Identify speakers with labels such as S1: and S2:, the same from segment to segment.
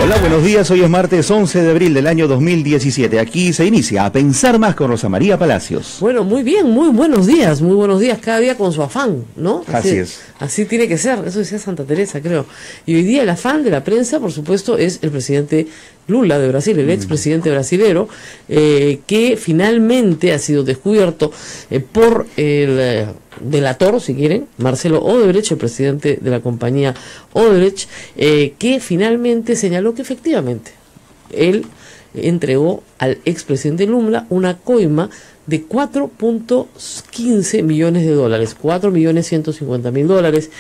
S1: Hola, buenos días. Hoy es martes 11 de abril del año 2017. Aquí se inicia A Pensar Más con Rosa María Palacios.
S2: Bueno, muy bien, muy buenos días, cada día con su afán, ¿no?
S1: Así es.
S2: Así tiene que ser, eso decía Santa Teresa, creo. Y hoy día el afán de la prensa, por supuesto, es el presidente Lula de Brasil, el expresidente brasilero, que finalmente ha sido descubierto por el delator, si quieren, Marcelo Odebrecht, el presidente de la compañía Odebrecht, que finalmente señaló que efectivamente él entregó al expresidente Lula una coima de 4.15 millones de dólares, 4.150.000 dólares.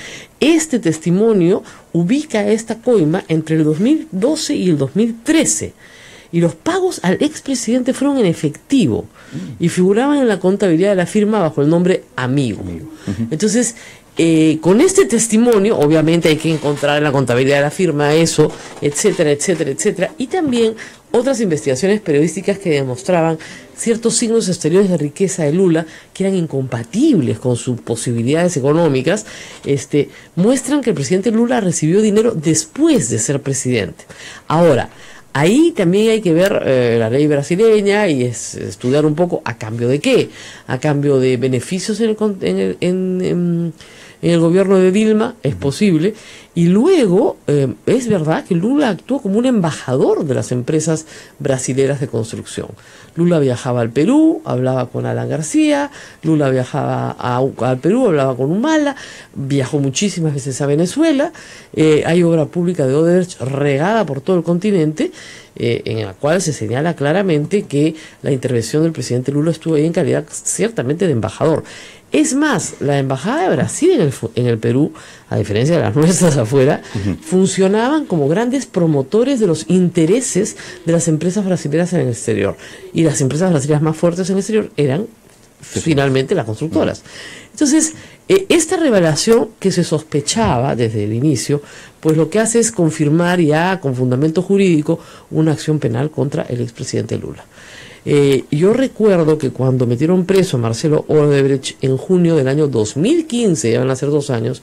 S2: Este testimonio ubica esta coima entre el 2012 y el 2013. Y los pagos al expresidente fueron en efectivo y figuraban en la contabilidad de la firma bajo el nombre Amigo. Entonces, con este testimonio, obviamente hay que encontrar en la contabilidad de la firma eso, etcétera, etcétera, etcétera. Y también otras investigaciones periodísticas que demostraban ciertos signos exteriores de riqueza de Lula que eran incompatibles con sus posibilidades económicas, muestran que el presidente Lula recibió dinero después de ser presidente. Ahora, ahí también hay que ver la ley brasileña y estudiar un poco a cambio de qué, a cambio de beneficios en el gobierno de Dilma, es posible, y luego es verdad que Lula actuó como un embajador de las empresas brasileras de construcción. Lula viajaba al Perú, hablaba con Alan García, Lula viajaba al Perú, hablaba con Humala, viajó muchísimas veces a Venezuela, hay obra pública de Odebrecht regada por todo el continente, en la cual se señala claramente que la intervención del presidente Lula estuvo ahí en calidad ciertamente de embajador. Es más, la embajada de Brasil en el Perú, a diferencia de las nuestras afuera, funcionaban como grandes promotores de los intereses de las empresas brasileñas en el exterior. Y las empresas brasileñas más fuertes en el exterior eran finalmente las constructoras. Entonces, esta revelación que se sospechaba desde el inicio, pues lo que hace es confirmar ya con fundamento jurídico una acción penal contra el expresidente Lula. Yo recuerdo que cuando metieron preso a Marcelo Odebrecht en junio del año 2015, ya van a ser 2 años,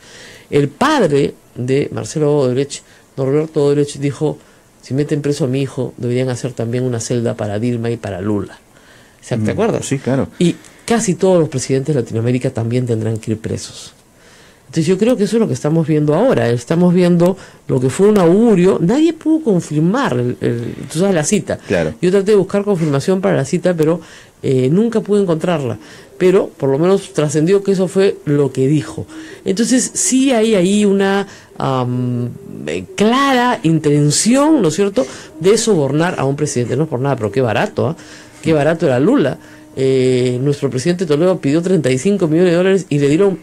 S2: el padre de Marcelo Odebrecht, Norberto Odebrecht, dijo: si meten preso a mi hijo, deberían hacer también una celda para Dilma y para Lula. ¿Te acuerdas?
S1: Sí, claro.
S2: Y casi todos los presidentes de Latinoamérica también tendrán que ir presos. Entonces yo creo que eso es lo que estamos viendo ahora. Estamos viendo lo que fue un augurio. Nadie pudo confirmar tú sabes, la cita.
S1: Claro.
S2: Yo traté de buscar confirmación para la cita, pero nunca pude encontrarla. Pero por lo menos trascendió que eso fue lo que dijo. Entonces sí hay ahí una clara intención, ¿no es cierto?, de sobornar a un presidente. No es por nada, pero qué barato, ¿eh? Qué barato era Lula. Nuestro presidente Toledo pidió 35 millones de dólares y le dieron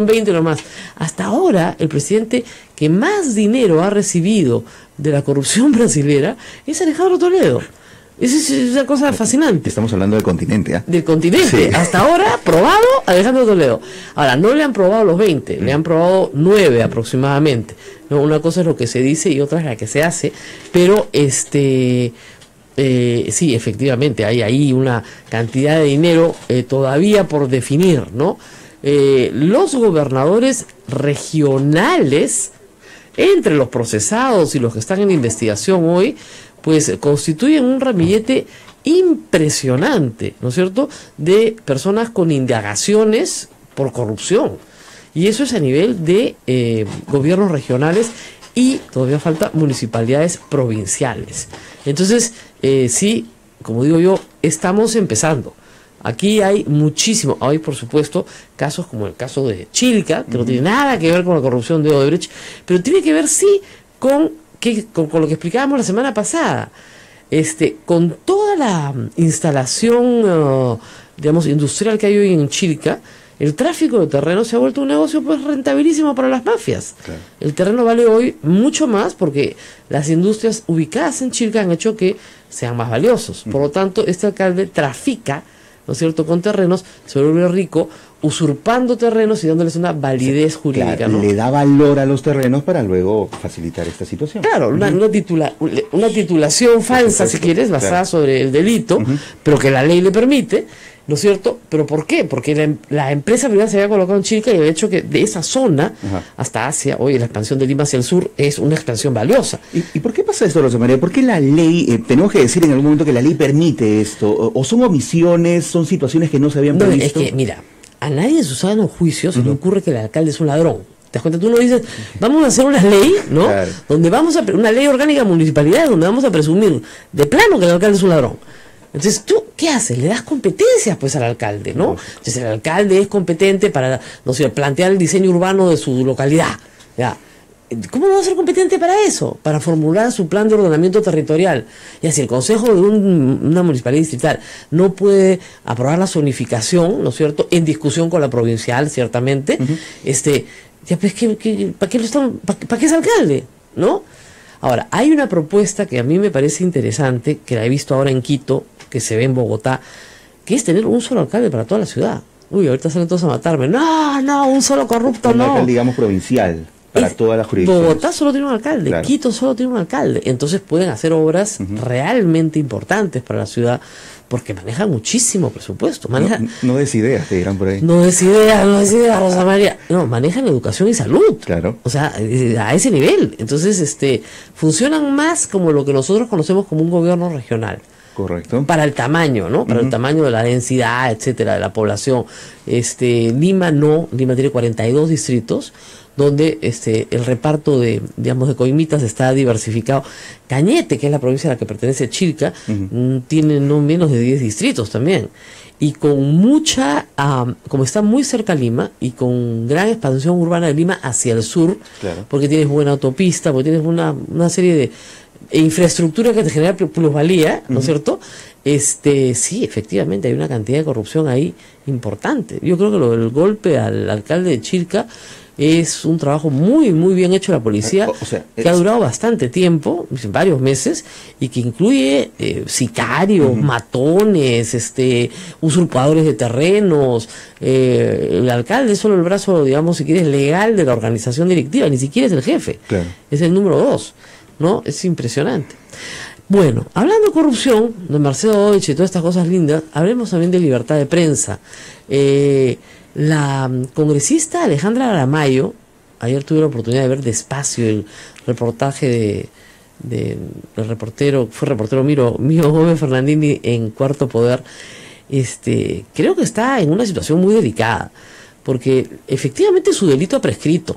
S2: 20 nomás. Hasta ahora, el presidente que más dinero ha recibido de la corrupción brasilera es Alejandro Toledo. Es una cosa fascinante.
S1: Estamos hablando del continente, ¿eh?
S2: Del continente. Sí. Hasta ahora, probado Alejandro Toledo. Ahora, no le han probado los 20, le han probado 9 aproximadamente. ¿No? Una cosa es lo que se dice y otra es la que se hace, pero sí, efectivamente, hay ahí una cantidad de dinero todavía por definir, ¿no? Los gobernadores regionales, entre los procesados y los que están en investigación hoy, pues constituyen un ramillete impresionante, ¿no es cierto?, de personas con indagaciones por corrupción. Y eso es a nivel de gobiernos regionales y todavía falta municipalidades provinciales. Entonces, sí, como digo yo, estamos empezando. Aquí hay muchísimo. Hay, por supuesto, casos como el caso de Chilca, que no tiene nada que ver con la corrupción de Odebrecht, pero tiene que ver, sí, con lo que explicábamos la semana pasada. Con toda la instalación, digamos, industrial que hay hoy en Chilca, el tráfico de terreno se ha vuelto un negocio pues rentabilísimo para las mafias. Claro. El terreno vale hoy mucho más porque las industrias ubicadas en Chilca han hecho que sean más valiosos. Por lo tanto, este alcalde trafica, ¿no es cierto?, con terrenos, se vuelve rico usurpando terrenos y dándoles una validez jurídica,
S1: claro,
S2: ¿no?
S1: le da valor a los terrenos para luego facilitar esta situación.
S2: Claro, una titulación falsa, si quieres, basada sobre el delito, pero que la ley le permite, ¿no es cierto? ¿Pero por qué? Porque la empresa privada se había colocado en Chilca y había hecho que de esa zona hasta Asia, hoy la expansión de Lima hacia el sur es una expansión valiosa.
S1: ¿Y por qué pasa esto, Rosa María? ¿Por qué la ley, tenemos que decir en algún momento que la ley permite esto? ¿O son omisiones, son situaciones que no se habían previsto?
S2: Es que, mira, a nadie en su sano juicio se le ocurre que el alcalde es un ladrón. ¿Te das cuenta? Tú no dices, vamos a hacer una ley, ¿no? Claro. Donde una ley orgánica de municipalidad, donde vamos a presumir de plano que el alcalde es un ladrón. Entonces, ¿tú qué haces? Le das competencias, pues, al alcalde, ¿no? Entonces, el alcalde es competente para, no sé, plantear el diseño urbano de su localidad, ¿ya? ¿Cómo no va a ser competente para eso? Para formular su plan de ordenamiento territorial. Y así el consejo de una municipalidad distrital no puede aprobar la zonificación, ¿no es cierto?, en discusión con la provincial, ciertamente, ya pues, ¿para qué es alcalde? ¿No? Ahora, hay una propuesta que a mí me parece interesante, que la he visto ahora en Quito, que se ve en Bogotá, que es tener un solo alcalde para toda la ciudad. Uy, ahorita salen todos a matarme. No, un solo corrupto, no.
S1: Alcalde, digamos, provincial, para todas las jurisdicciones.
S2: Bogotá solo tiene un alcalde, claro. Quito solo tiene un alcalde. Entonces pueden hacer obras realmente importantes para la ciudad, porque manejan muchísimo presupuesto.
S1: No des ideas, te dirán por ahí.
S2: No des ideas, Rosa María. No, manejan educación y salud.
S1: Claro.
S2: O sea, a ese nivel. Entonces, funcionan más como lo que nosotros conocemos como un gobierno regional.
S1: Correcto.
S2: Para el tamaño, ¿no? Para el tamaño de la densidad, etcétera, de la población. Lima tiene 42 distritos, donde el reparto de coimitas está diversificado. Cañete, que es la provincia a la que pertenece Chilca, tiene no menos de 10 distritos también. Y con mucha, como está muy cerca Lima, y con gran expansión urbana de Lima hacia el sur, claro, porque tienes buena autopista, porque tienes una serie de infraestructura que te genera plusvalía, ¿no es cierto? Sí, efectivamente, hay una cantidad de corrupción ahí importante. Yo creo que el golpe al alcalde de Chilca es un trabajo muy, muy bien hecho de la policía, que ha durado bastante tiempo, varios meses, y que incluye sicarios, matones, usurpadores de terrenos. El alcalde es solo el brazo, digamos, si quieres, legal de la organización directiva, ni siquiera es el jefe, claro, es el número 2, ¿no? Es impresionante. Bueno, hablando de corrupción, de Marcelo Odech y todas estas cosas lindas, hablemos también de libertad de prensa. La congresista Alejandra Aramayo, ayer tuve la oportunidad de ver despacio el reportaje del reportero Mío Gómez Fernandini en Cuarto Poder. Creo que está en una situación muy delicada, porque efectivamente su delito ha prescrito,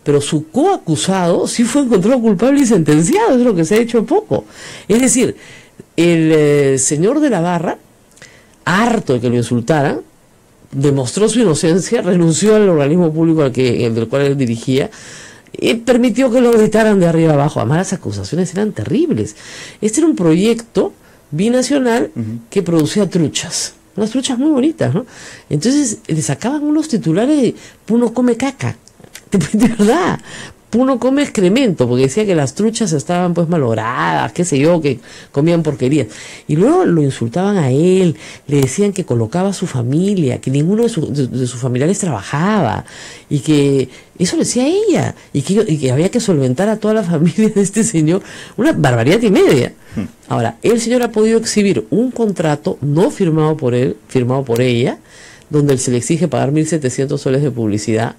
S2: pero su coacusado sí fue encontrado culpable y sentenciado, es lo que se ha hecho poco. Es decir, el señor de la Barra, harto de que lo insultaran, demostró su inocencia, renunció al organismo público del cual él dirigía, y permitió que lo gritaran de arriba abajo. Además, las acusaciones eran terribles. Este era un proyecto binacional que producía truchas, unas truchas muy bonitas, ¿no? Entonces le sacaban unos titulares de "Puno come caca", de verdad, Puno come excremento, porque decía que las truchas estaban pues malogradas, qué sé yo, que comían porquerías. Y luego lo insultaban a él, le decían que colocaba a su familia, que ninguno de sus familiares trabajaba, y que eso lo decía ella, y que había que solventar a toda la familia de este señor. Una barbaridad y media. Ahora, el señor ha podido exhibir un contrato no firmado por él, firmado por ella, donde se le exige pagar 1.700 soles de publicidad,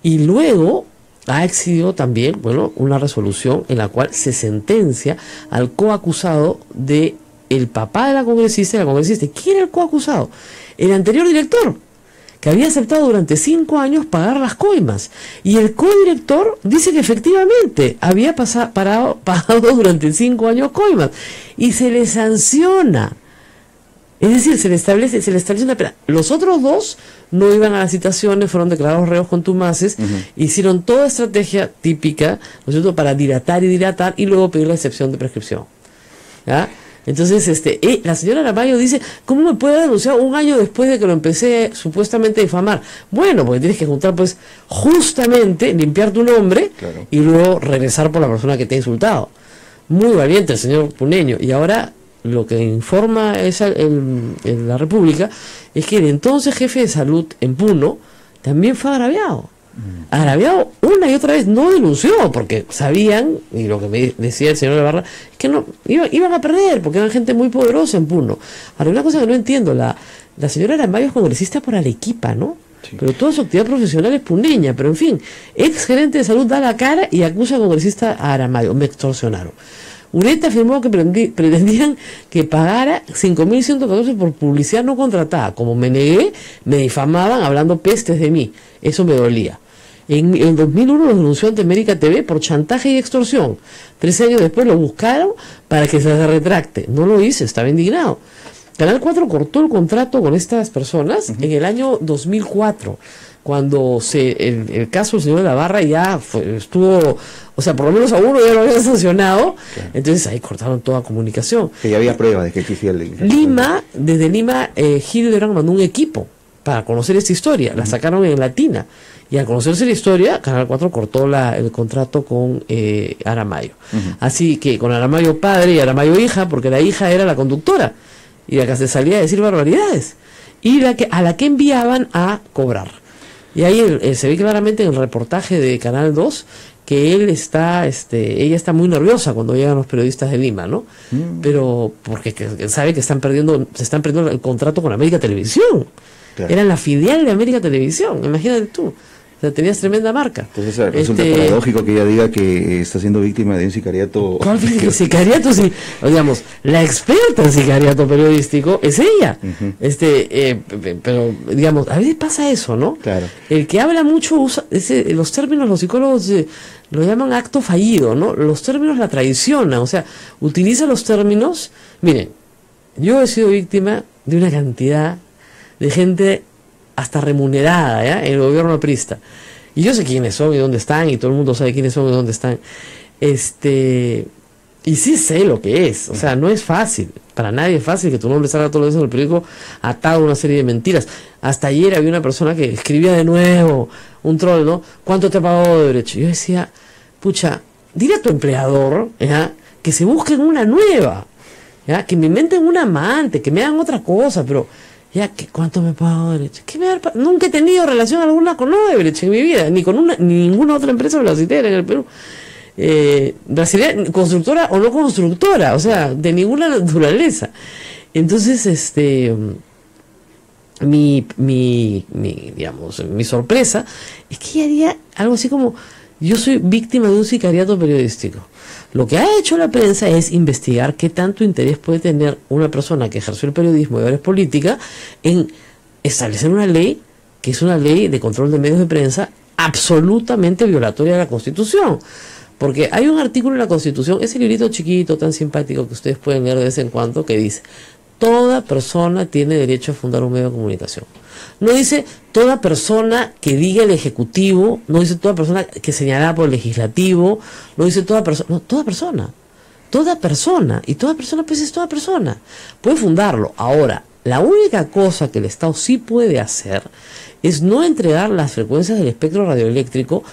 S2: y luego ha exhibido también, una resolución en la cual se sentencia al coacusado de el papá de la congresista y la congresista. ¿Quién era el coacusado? El anterior director, que había aceptado durante 5 años pagar las coimas. Y el codirector dice que efectivamente había pagado durante 5 años coimas. Y se le sanciona. Es decir, se le establece una pena. Los otros dos no iban a las citaciones, fueron declarados reos contumaces, hicieron toda estrategia típica, ¿no es cierto?, para dilatar y luego pedir la excepción de prescripción. ¿Ya? Entonces, la señora Aramayo dice, ¿cómo me puede denunciar 1 año después de que lo empecé supuestamente a difamar? Bueno, porque tienes que juntar, pues, justamente, limpiar tu nombre, claro, y luego regresar por la persona que te ha insultado. Muy valiente el señor puneño. Y ahora lo que informa la República es que el entonces jefe de salud en Puno también fue agraviado. Agraviado una y otra vez, no denunció porque sabían, y lo que me decía el señor Navarra, que no iban a perder porque eran gente muy poderosa en Puno. Ahora, una cosa que no entiendo, la señora Aramayo es congresista por Arequipa, ¿no? Sí. Pero toda su actividad profesional es puneña, pero en fin, ex gerente de salud da la cara y acusa al congresista a Aramayo, me extorsionaron. Ureta afirmó que pretendían que pagara 5.114 por publicidad no contratada. Como me negué, me difamaban hablando pestes de mí. Eso me dolía. En el 2001 lo denunció ante América TV por chantaje y extorsión. 13 años después lo buscaron para que se retracte. No lo hice, estaba indignado. Canal 4 cortó el contrato con estas personas en el año 2004, cuando el caso del señor de la Barra ya estuvo, o sea, por lo menos a uno ya lo habían sancionado, claro. Entonces ahí cortaron toda comunicación.
S1: Que ya había pruebas de que existía el...
S2: Desde Lima, Hildebrand mandó un equipo para conocer esta historia, la sacaron en Latina, y al conocerse la historia, Canal 4 cortó el contrato con Aramayo. Así que con Aramayo padre y Aramayo hija, porque la hija era la conductora, y la que se salía a decir barbaridades, y a la que enviaban a cobrar. Y ahí se ve claramente en el reportaje de Canal 2 que ella está muy nerviosa cuando llegan los periodistas de Lima, ¿no? Pero porque sabe que se están perdiendo el contrato con América Televisión. Claro. Eran la filial de América Televisión, imagínate tú. O sea, tenías tremenda marca.
S1: Entonces resulta paradójico que ella diga que está siendo víctima de un sicariato.
S2: ¿Cuál sicariato? Sí, digamos, la experta en sicariato periodístico es ella. Pero, digamos, a veces pasa eso, ¿no?
S1: Claro.
S2: El que habla mucho usa los términos, los psicólogos lo llaman acto fallido, ¿no? Los términos la traicionan, o sea, utiliza los términos. Miren, yo he sido víctima de una cantidad de gente hasta remunerada, ¿ya? En el gobierno aprista. Y yo sé quiénes son y dónde están, y todo el mundo sabe quiénes son y dónde están. Y sí sé lo que es. O sea, no es fácil. Para nadie es fácil que tu nombre salga todos los días en el periódico atado a una serie de mentiras. Hasta ayer había una persona que escribía de nuevo, un troll, ¿no? ¿Cuánto te pagó de derecho? Yo decía, pucha, dile a tu empleador, ¿ya? Que se busquen una nueva, ¿ya? Que me inventen una amante, que me hagan otra cosa, pero... Ya, ¿cuánto me pagó Odebrecht? Nunca he tenido relación alguna con Odebrecht en mi vida, ni con ninguna otra empresa brasilera en el Perú. Brasilera, constructora o no constructora, o sea, de ninguna naturaleza. Entonces, mi sorpresa es que ella haría algo así como: yo soy víctima de un sicariato periodístico. Lo que ha hecho la prensa es investigar qué tanto interés puede tener una persona que ejerció el periodismo y ahora es política en establecer una ley que es una ley de control de medios de prensa absolutamente violatoria de la Constitución. Porque hay un artículo en la Constitución, ese librito chiquito tan simpático que ustedes pueden leer de vez en cuando, que dice: toda persona tiene derecho a fundar un medio de comunicación. No dice toda persona que diga el Ejecutivo, no dice toda persona que señalada por el Legislativo, no dice toda persona, no, toda persona, y toda persona pues es toda persona, puede fundarlo. Ahora, la única cosa que el Estado sí puede hacer es no entregar las frecuencias del espectro radioeléctrico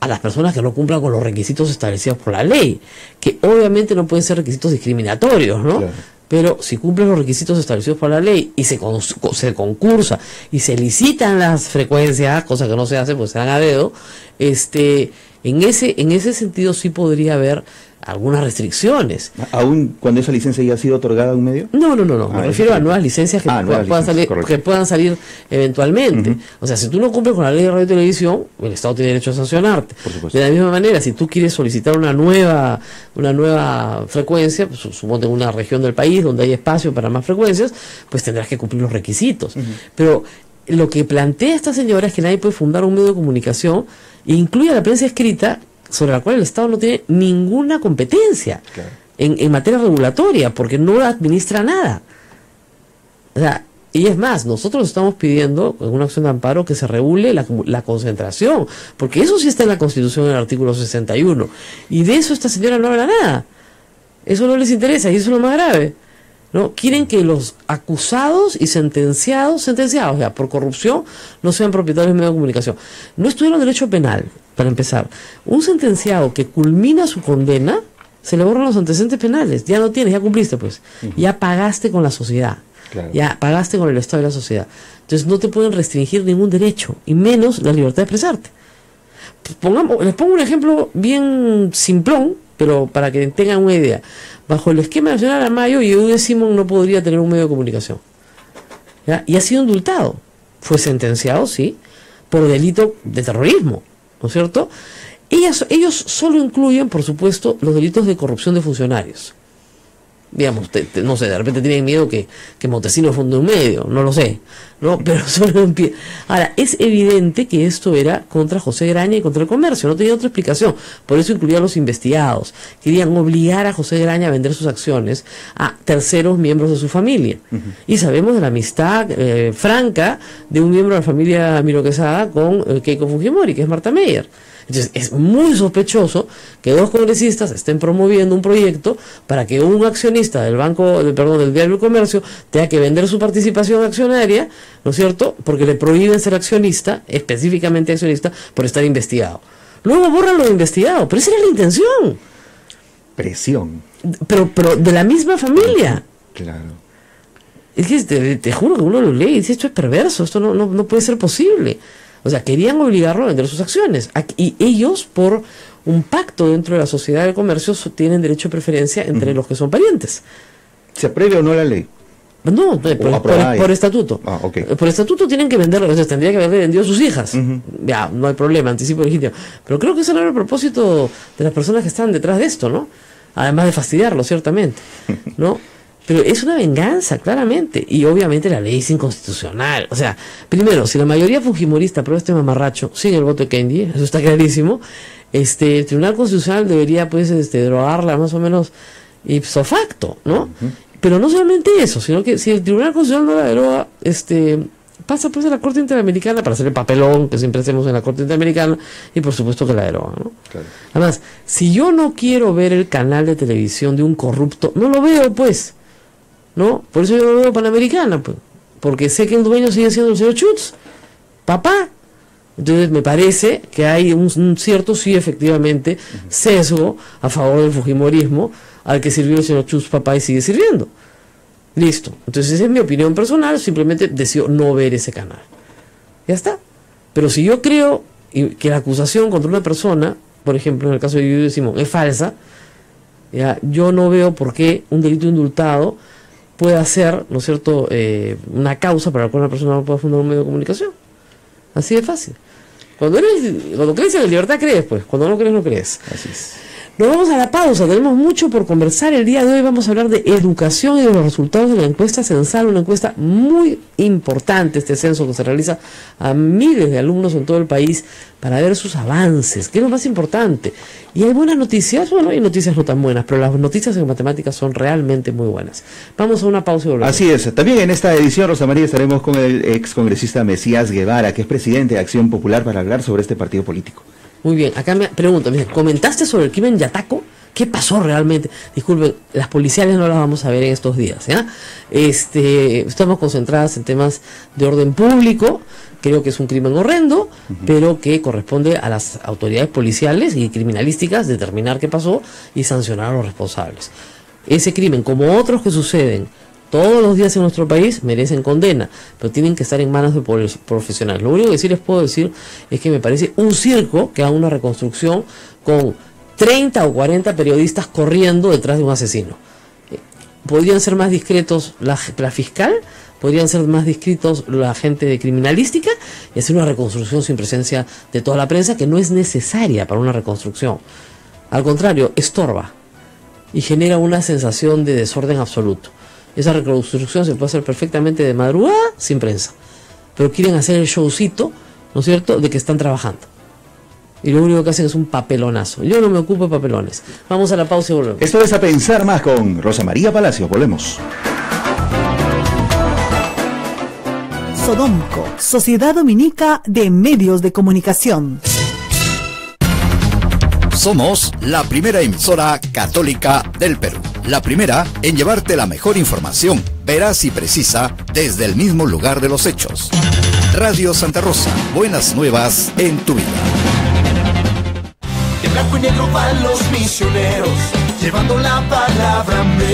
S2: a las personas que no cumplan con los requisitos establecidos por la ley, que obviamente no pueden ser requisitos discriminatorios, ¿no? Claro. Pero si cumplen los requisitos establecidos por la ley y se concursa y se licitan las frecuencias, cosa que no se hace pues se dan a dedo, en ese sentido sí podría haber algunas restricciones. ¿Aún
S1: cuando esa licencia ya ha sido otorgada a un medio?
S2: No, me refiero a nuevas licencias que puedan salir eventualmente. O sea, si tú no cumples con la ley de radio y televisión, el Estado tiene derecho a sancionarte. De la misma manera, si tú quieres solicitar una nueva frecuencia, pues, suponte en una región del país donde hay espacio para más frecuencias, pues tendrás que cumplir los requisitos. Pero lo que plantea esta señora es que nadie puede fundar un medio de comunicación e incluye a la prensa escrita, sobre la cual el Estado no tiene ninguna competencia en materia regulatoria, porque no administra nada. O sea, y es más, nosotros estamos pidiendo en una acción de amparo que se regule la concentración, porque eso sí está en la Constitución en el artículo 61, y de eso esta señora no habla nada. Eso no les interesa, y eso es lo más grave, ¿no? Quieren que los acusados y sentenciados ya por corrupción no sean propietarios de medios de comunicación. No estudiaron derecho penal, para empezar. Un sentenciado que culmina su condena, se le borran los antecedentes penales. Ya no tienes, ya cumpliste, pues. Ya pagaste con la sociedad.
S1: Claro.
S2: Ya pagaste con el Estado y la sociedad. Entonces no te pueden restringir ningún derecho, y menos la libertad de expresarte. Les pongo un ejemplo bien simplón, pero para que tengan una idea. Bajo el esquema nacional Amayo, Yehude Simón no podría tener un medio de comunicación. ¿Ya? Y ha sido indultado. Fue sentenciado, sí, por delito de terrorismo, ¿no es cierto? Ellos solo incluyen, por supuesto, los delitos de corrupción de funcionarios. Digamos, no sé, de repente tienen miedo que Montesinos funde un medio, no lo sé, ¿no? Pero solo empieza. Ahora, es evidente que esto era contra José Graña y contra el comercio, no tenía otra explicación. Por eso incluían los investigados. Querían obligar a José Graña a vender sus acciones a terceros miembros de su familia. Y sabemos de la amistad franca de un miembro de la familia Miro Quesada con Keiko Fujimori, que es Martha Meyer. Entonces es muy sospechoso que dos congresistas estén promoviendo un proyecto para que un accionista del del Diario del Comercio tenga que vender su participación accionaria, ¿no es cierto? Porque le prohíben ser accionista, específicamente accionista, por estar investigado. Luego borran lo investigado, pero esa era la intención.
S1: Presión.
S2: Pero de la misma familia.
S1: Claro.
S2: Es que te juro que uno lo lee y dice, esto es perverso, esto no puede ser posible. O sea, querían obligarlo a vender sus acciones. Y ellos, por un pacto dentro de la sociedad del comercio, tienen derecho de preferencia entre los que son parientes.
S1: ¿Se apruebe o no la ley?
S2: No, por estatuto.
S1: Ah, okay.
S2: Por estatuto tienen que venderlo, entonces tendría que haberle vendido a sus hijas. Ya, no hay problema, anticipo legítimo. Pero creo que ese no era el propósito de las personas que están detrás de esto, ¿no? Además de fastidiarlo, ciertamente, ¿no? Pero es una venganza, claramente. Y obviamente la ley es inconstitucional. O sea, primero, si la mayoría fujimorista aprueba este mamarracho sin el voto de Kendi, eso está clarísimo, el Tribunal Constitucional debería, pues, derogarla más o menos ipso facto, ¿no? Pero no solamente eso, sino que si el Tribunal Constitucional no la deroga, pasa pues a la Corte Interamericana para hacer el papelón que siempre hacemos en la Corte Interamericana, y por supuesto que la deroga, ¿no? Claro. Además, si yo no quiero ver el canal de televisión de un corrupto, no lo veo, pues. ¿No? Por eso yo no veo Panamericana, pues, porque sé que el dueño sigue siendo el señor Schutz, papá. Entonces me parece que hay un cierto, sí, efectivamente, sesgo a favor del fujimorismo al que sirvió el señor Schutz, papá, y sigue sirviendo. Listo. Entonces esa es mi opinión personal, simplemente decido no ver ese canal. Ya está. Pero si yo creo que la acusación contra una persona, por ejemplo en el caso de Yehude Simón, es falsa, ya, yo no veo por qué un delito indultado puede ser, ¿no es cierto?, una causa para la cual una persona no pueda fundar un medio de comunicación. Así de fácil. Cuando crees en la libertad, crees, pues. Cuando no crees, no crees.
S1: Así es.
S2: Nos vamos a la pausa, tenemos mucho por conversar. El día de hoy vamos a hablar de educación y de los resultados de la encuesta censal, una encuesta muy importante, este censo que se realiza a miles de alumnos en todo el país para ver sus avances, que es lo más importante. Y hay buenas noticias, bueno, hay noticias no tan buenas, pero las noticias en matemáticas son realmente muy buenas. Vamos a una pausa y volvemos.
S1: Así es, también en esta edición, Rosa María, estaremos con el ex congresista Mesías Guevara, que es presidente de Acción Popular, para hablar sobre este partido político.
S2: Muy bien, acá me pregunto, ¿comentaste sobre el crimen Yataco? ¿Qué pasó realmente? Disculpen, las policiales no las vamos a ver en estos días, ¿ya? Estamos concentradas en temas de orden público, creo que es un crimen horrendo, pero que corresponde a las autoridades policiales y criminalísticas determinar qué pasó y sancionar a los responsables. Ese crimen, como otros que suceden todos los días en nuestro país, merecen condena, pero tienen que estar en manos de profesionales. Lo único que sí les puedo decir es que me parece un circo que haga una reconstrucción con 30 o 40 periodistas corriendo detrás de un asesino. Podrían ser más discretos la fiscal, podrían ser más discretos la gente de criminalística y hacer una reconstrucción sin presencia de toda la prensa, que no es necesaria para una reconstrucción. Al contrario, estorba y genera una sensación de desorden absoluto. Esa reconstrucción se puede hacer perfectamente de madrugada sin prensa, pero quieren hacer el showcito, ¿no es cierto?, de que están trabajando. Y lo único que hacen es un papelonazo. Yo no me ocupo de papelones. Vamos a la pausa y volvemos.
S1: Esto es A Pensar Más con Rosa María Palacio. Volvemos.
S3: Sodomco, Sociedad Dominica de Medios de Comunicación.
S4: Somos la primera emisora católica del Perú. La primera en llevarte la mejor información, veraz y precisa, desde el mismo lugar de los hechos. Radio Santa Rosa, buenas nuevas en tu vida.
S5: De blanco y negro van los misioneros, llevando la palabra América.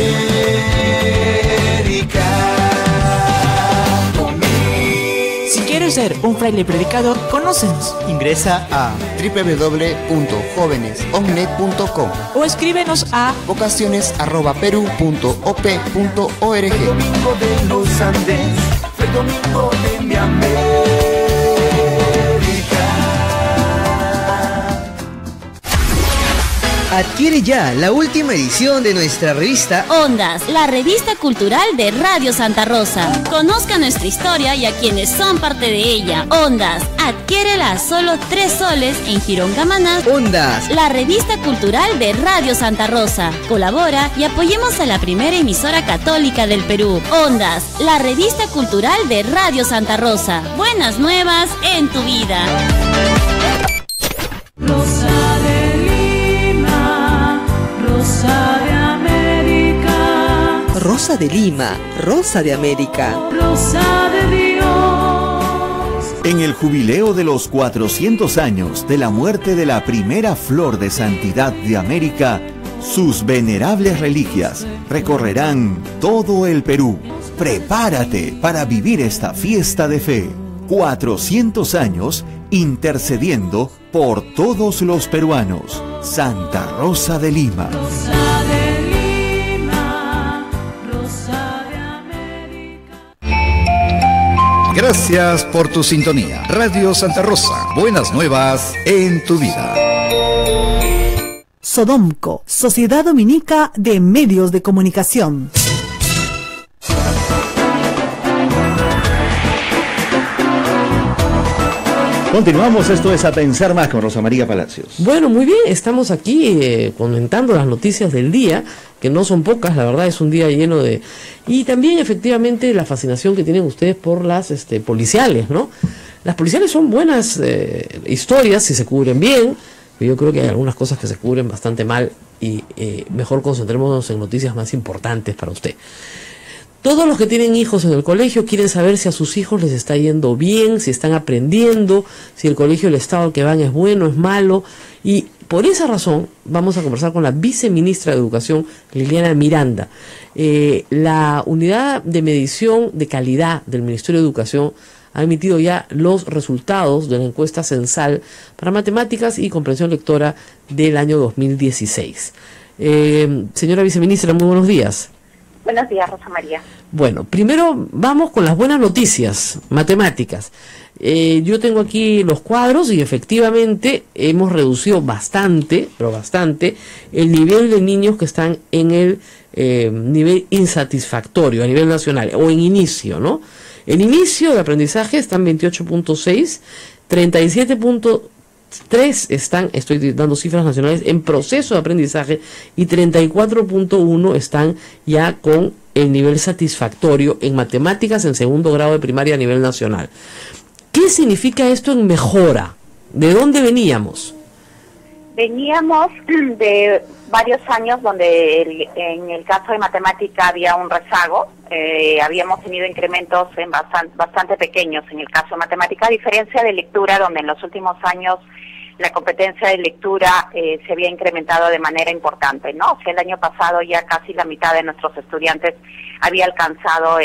S6: Si quieres ser un fraile predicador, conócenos.
S7: Ingresa a www.jovenesomnet.com
S6: o escríbenos a
S7: vocaciones@peru.op.org.
S5: Fue el domingo de los Andes, fue el domingo de mi América.
S8: Adquiere ya la última edición de nuestra revista
S9: Ondas, la revista cultural de Radio Santa Rosa. Conozca nuestra historia y a quienes son parte de ella. Ondas, adquiérela a solo 3 soles en Girón Gamaná.
S8: Ondas,
S9: la revista cultural de Radio Santa Rosa. Colabora y apoyemos a la primera emisora católica del Perú. Ondas, la revista cultural de Radio Santa Rosa. Buenas nuevas en tu vida.
S10: Rosa de Lima, Rosa de América.
S8: Rosa de Lima, Rosa de América.
S10: Rosa de Dios.
S11: En el jubileo de los 400 años de la muerte de la primera flor de santidad de América, sus venerables reliquias recorrerán todo el Perú. Prepárate para vivir esta fiesta de fe. 400 años intercediendo por todos los peruanos. Santa Rosa de Lima.
S10: Rosa de Lima, Rosa de América.
S4: Gracias por tu sintonía. Radio Santa Rosa. Buenas nuevas en tu vida.
S3: Sodomco, Sociedad Dominica de Medios de Comunicación.
S1: Continuamos, esto es A Pensar Más con Rosa María Palacios.
S2: Bueno, muy bien, estamos aquí comentando las noticias del día, que no son pocas, la verdad es un día lleno de... Y también efectivamente la fascinación que tienen ustedes por las policiales, ¿no? Las policiales son buenas historias si se cubren bien, pero yo creo que hay algunas cosas que se cubren bastante mal y mejor concentrémonos en noticias más importantes para usted. Todos los que tienen hijos en el colegio quieren saber si a sus hijos les está yendo bien, si están aprendiendo, si el colegio, el estado al que van es bueno, es malo. Y por esa razón vamos a conversar con la viceministra de Educación, Liliana Miranda. La unidad de medición de calidad del Ministerio de Educación ha emitido ya los resultados de la encuesta censal para matemáticas y comprensión lectora del año 2016. Señora viceministra, muy buenos días.
S12: Buenos días, Rosa María.
S2: Bueno, primero vamos con las buenas noticias, matemáticas. Yo tengo aquí los cuadros y efectivamente hemos reducido bastante, pero bastante, el nivel de niños que están en el nivel insatisfactorio a nivel nacional, o en inicio, ¿no? En inicio de aprendizaje están 28.6, 37.3 están, estoy dando cifras nacionales, en proceso de aprendizaje y 34.1 están ya con el nivel satisfactorio en matemáticas en segundo grado de primaria a nivel nacional. ¿Qué significa esto en mejora? ¿De dónde veníamos?
S12: Veníamos de varios años donde en el caso de matemática había un rezago. Habíamos tenido incrementos bastante pequeños en el caso de matemática, a diferencia de lectura, donde en los últimos años la competencia de lectura se había incrementado de manera importante, ¿no? O sea, el año pasado ya casi la mitad de nuestros estudiantes había alcanzado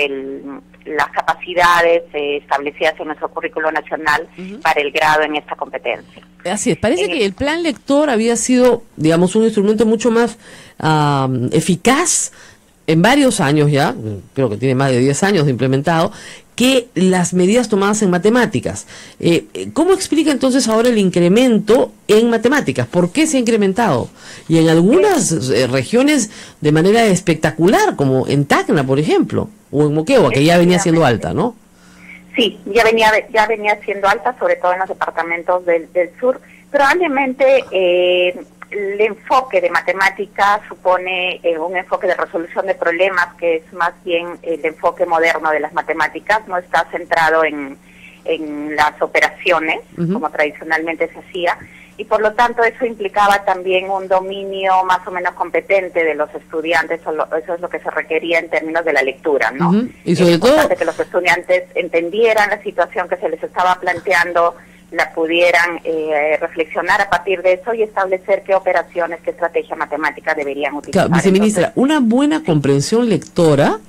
S12: las capacidades establecidas en nuestro currículo nacional para el grado en esta competencia.
S2: Así es, parece que el plan lector había sido, digamos, un instrumento mucho más eficaz en varios años ya, creo que tiene más de 10 años de implementado, que las medidas tomadas en matemáticas. ¿Cómo explica entonces ahora el incremento en matemáticas? ¿Por qué se ha incrementado? Y en algunas regiones de manera espectacular, como en Tacna, por ejemplo, o en Moquegua, que ya venía siendo alta, ¿no?
S12: Sí, ya venía siendo alta, sobre todo en los departamentos del sur. Probablemente el enfoque de matemáticas supone un enfoque de resolución de problemas, que es más bien el enfoque moderno de las matemáticas, no está centrado en las operaciones, como tradicionalmente se hacía, y por lo tanto eso implicaba también un dominio más o menos competente de los estudiantes, eso es lo que se requería en términos de la lectura, ¿no?
S2: Y sobre todo
S12: que los estudiantes entendieran la situación que se les estaba planteando la pudieran reflexionar a partir de eso y establecer qué operaciones, qué estrategia matemática deberían utilizar.
S2: Claro, viceministra, una buena comprensión lectora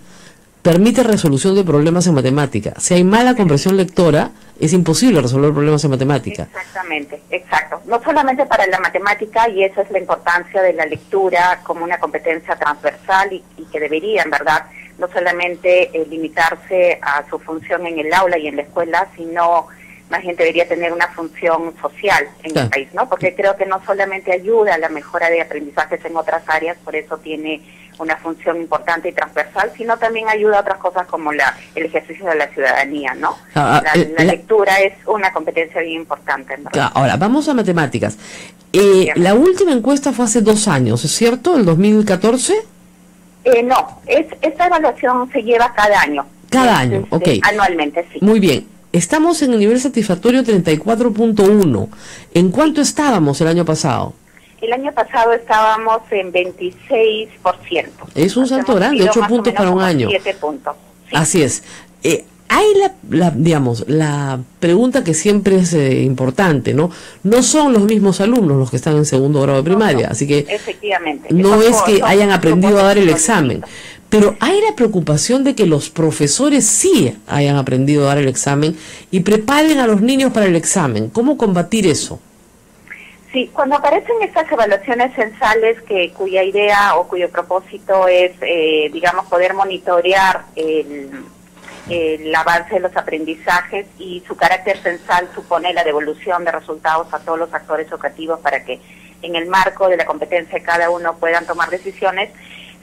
S2: permite resolución de problemas en matemática. Si hay mala comprensión lectora, es imposible resolver problemas en matemática.
S12: Exactamente, exacto. No solamente para la matemática, y esa es la importancia de la lectura como una competencia transversal y que debería, en verdad, no solamente limitarse a su función en el aula y en la escuela, sino más bien debería tener una función social en el país, ¿no? Porque creo que no solamente ayuda a la mejora de aprendizajes en otras áreas, por eso tiene una función importante y transversal, sino también ayuda a otras cosas como el ejercicio de la ciudadanía, ¿no? La lectura es una competencia bien importante, en verdad.
S2: Ahora, vamos a matemáticas. La última encuesta fue hace 2 años, ¿es cierto? ¿El 2014?
S12: No, esta evaluación se lleva cada año.
S2: Cada año, ok.
S12: Anualmente, sí.
S2: Muy bien. Estamos en el nivel satisfactorio 34.1. ¿En cuánto estábamos el año pasado?
S12: El año pasado estábamos en 26%.
S2: Es un salto grande, 8 puntos para un año.
S12: 7 puntos. Sí.
S2: Así es. Hay la pregunta que siempre es importante, ¿no? No son los mismos alumnos los que están en segundo grado de primaria, así que
S12: efectivamente,
S2: no es que hayan aprendido a dar el examen. Pero hay la preocupación de que los profesores sí hayan aprendido a dar el examen y preparen a los niños para el examen. ¿Cómo combatir eso?
S12: Sí, cuando aparecen estas evaluaciones censales cuya idea o cuyo propósito es, digamos, poder monitorear el avance de los aprendizajes y su carácter censal supone la devolución de resultados a todos los actores educativos para que en el marco de la competencia de cada uno puedan tomar decisiones.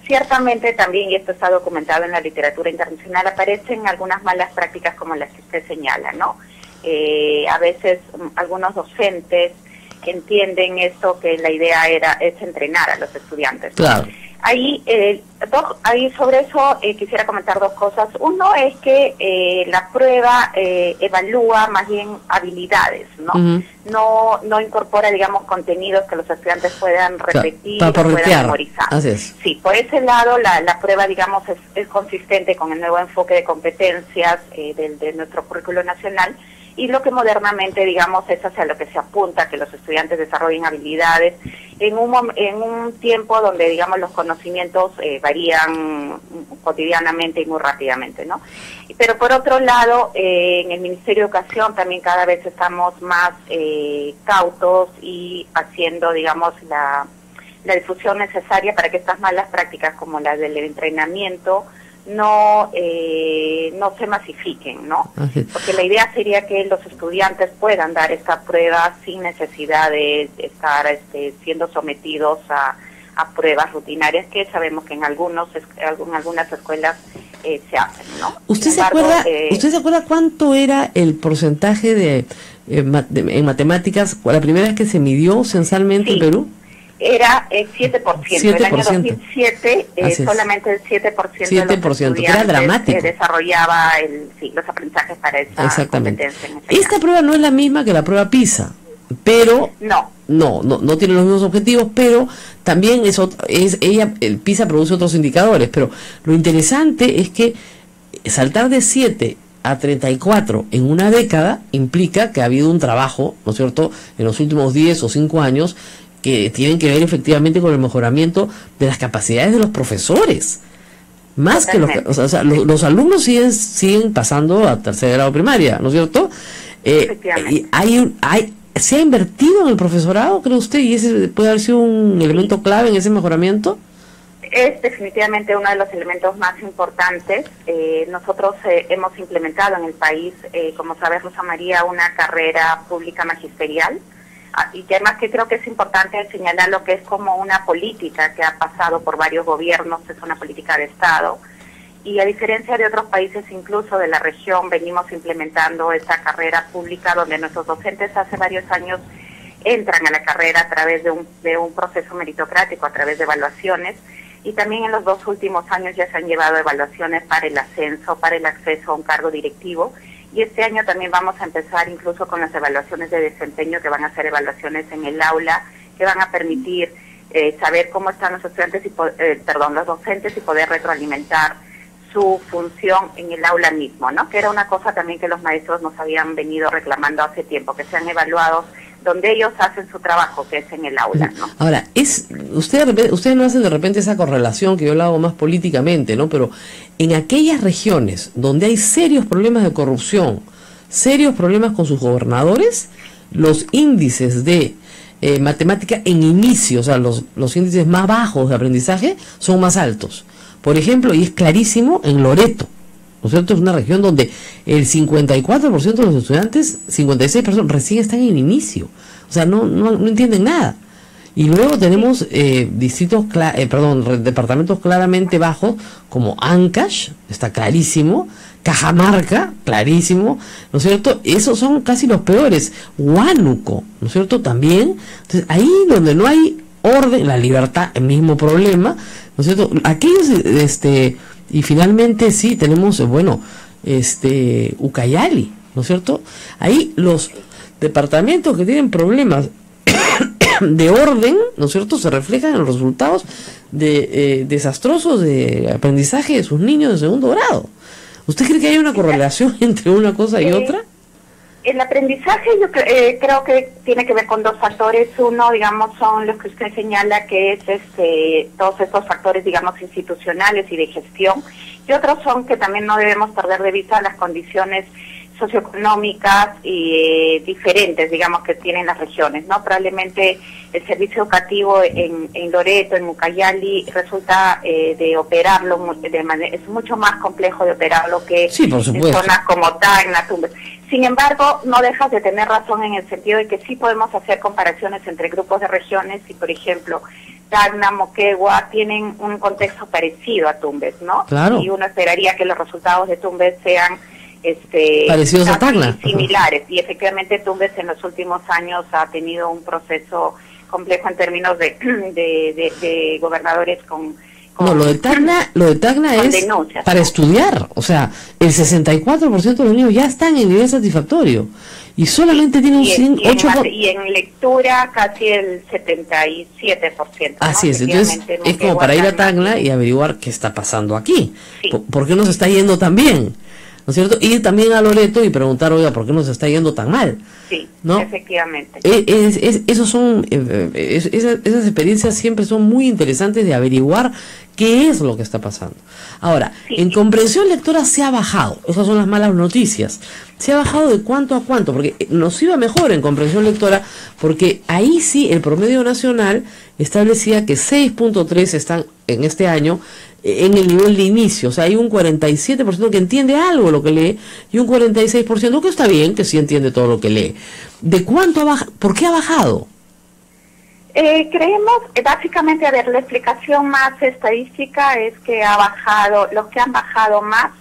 S12: Ciertamente también, y esto está documentado en la literatura internacional, aparecen algunas malas prácticas como las que usted señala, ¿no? A veces algunos docentes entienden esto que la idea es entrenar a los estudiantes.
S2: Claro.
S12: Ahí sobre eso quisiera comentar 2 cosas. Uno es que la prueba evalúa más bien habilidades, ¿no? No incorpora, digamos, contenidos que los estudiantes puedan repetir o puedan memorizar.
S2: Así es.
S12: Sí, por ese lado la prueba, digamos, es consistente con el nuevo enfoque de competencias de nuestro currículo nacional, y lo que modernamente, digamos, es hacia lo que se apunta, que los estudiantes desarrollen habilidades en un tiempo donde, digamos, los conocimientos varían cotidianamente y muy rápidamente, ¿no? Pero por otro lado, en el Ministerio de Educación también cada vez estamos más cautos y haciendo, digamos, la difusión necesaria para que estas malas prácticas como las del entrenamiento no se masifiquen, ¿no? Porque la idea sería que los estudiantes puedan dar esta prueba sin necesidad de estar siendo sometidos a pruebas rutinarias que sabemos que en algunas escuelas se hacen, ¿no?
S2: ¿Usted se acuerda cuánto era el porcentaje en matemáticas la primera vez que se midió censalmente en Perú?
S12: Era 7%. El año 2007 solamente el 7% de los estudiantes desarrollaba los aprendizajes para esa competencia.
S2: Esta prueba no es la misma que la prueba PISA, pero no tiene los mismos objetivos, pero también el PISA produce otros indicadores, pero lo interesante es que saltar de 7 a 34 en una década implica que ha habido un trabajo, ¿no es cierto?, en los últimos 10 o 5 años que tienen que ver efectivamente con el mejoramiento de las capacidades de los profesores. Más que los alumnos siguen pasando a tercer grado primaria, ¿no es cierto? ¿Se ha invertido en el profesorado, cree usted? ¿Y ese puede haber sido un elemento clave en ese mejoramiento?
S12: Es definitivamente uno de los elementos más importantes. Nosotros hemos implementado en el país, como sabe Rosa María, una carrera pública magisterial, y que además que creo que es importante señalar lo que es como una política que ha pasado por varios gobiernos, es una política de Estado, y a diferencia de otros países incluso de la región, venimos implementando esta carrera pública donde nuestros docentes hace varios años entran a la carrera a través de un proceso meritocrático, a través de evaluaciones, y también en los 2 últimos años ya se han llevado evaluaciones para el ascenso, para el acceso a un cargo directivo. Y este año también vamos a empezar incluso con las evaluaciones de desempeño, que van a ser evaluaciones en el aula, que van a permitir saber cómo están los estudiantes los docentes y poder retroalimentar su función en el aula mismo, ¿no? Que era una cosa también que los maestros nos habían venido reclamando hace tiempo, que sean evaluados donde ellos hacen su trabajo, que es en el aula, ¿no?
S2: Ahora, ustedes no hacen de repente esa correlación que yo la hago más políticamente, ¿no? Pero en aquellas regiones donde hay serios problemas de corrupción, serios problemas con sus gobernadores, los índices de matemática en inicio, o sea, los índices más bajos de aprendizaje son más altos. Por ejemplo, y es clarísimo, en Loreto, ¿no es cierto? Es una región donde el 54% de los estudiantes, 56% recién están en inicio. O sea, no entienden nada. Y luego tenemos departamentos claramente bajos, como Ancash, está clarísimo, Cajamarca, clarísimo, ¿no es cierto? Esos son casi los peores. Huánuco, ¿no es cierto? También. Entonces, ahí donde no hay orden, la libertad, el mismo problema, ¿no es cierto? Aquellos, y finalmente sí tenemos, Ucayali, ¿no es cierto? Ahí los departamentos que tienen problemas de orden, ¿no es cierto?, se reflejan en los resultados desastrosos de aprendizaje de sus niños de segundo grado. ¿Usted cree que hay una correlación entre una cosa y otra?
S12: El aprendizaje yo creo que tiene que ver con dos factores. Uno, digamos, son los que usted señala, que es todos estos factores, digamos, institucionales y de gestión. Y otros son que también no debemos perder de vista las condiciones socioeconómicas y diferentes, digamos, que tienen las regiones, ¿no? Probablemente el servicio educativo en Loreto, en Ucayali, resulta de operarlo es mucho más complejo de operarlo que en zonas como Tacna, Tumbes. Sin embargo, no dejas de tener razón en el sentido de que sí podemos hacer comparaciones entre grupos de regiones y, por ejemplo, Tacna, Moquegua tienen un contexto parecido a Tumbes, ¿no?
S2: Claro.
S12: Y uno esperaría que los resultados de Tumbes sean
S2: parecidos a Tacna,
S12: similares, y efectivamente Tumbes en los últimos años ha tenido un proceso complejo en términos de gobernadores con
S2: lo de Tacna es
S12: denuncias,
S2: para estudiar, o sea, el 64% de los niños ya están en nivel satisfactorio y solamente tiene un 8%.
S12: Y en lectura casi el 77%.
S2: Así
S12: ¿no?
S2: es, entonces es como para ir a Tacna y averiguar qué está pasando aquí,
S12: sí.
S2: ¿Por qué nos está yendo tan bien? ¿No es cierto? Ir también a Loreto y preguntar, oiga, ¿por qué nos está yendo tan mal?
S12: Sí,
S2: ¿no?
S12: efectivamente.
S2: Esas experiencias siempre son muy interesantes de averiguar qué es lo que está pasando. Ahora, sí. En comprensión lectora se ha bajado, esas son las malas noticias. Se ha bajado de cuánto a cuánto, porque nos iba mejor en comprensión lectora, porque ahí sí el promedio nacional establecía que 6.3 están en este año en el nivel de inicio, o sea, hay un 47% que entiende algo de lo que lee y un 46% que está bien, que sí entiende todo lo que lee. ¿De cuánto ha bajado? ¿Por qué ha bajado?
S12: Creemos, básicamente, a ver, la explicación más estadística es que ha bajado, los que han bajado más,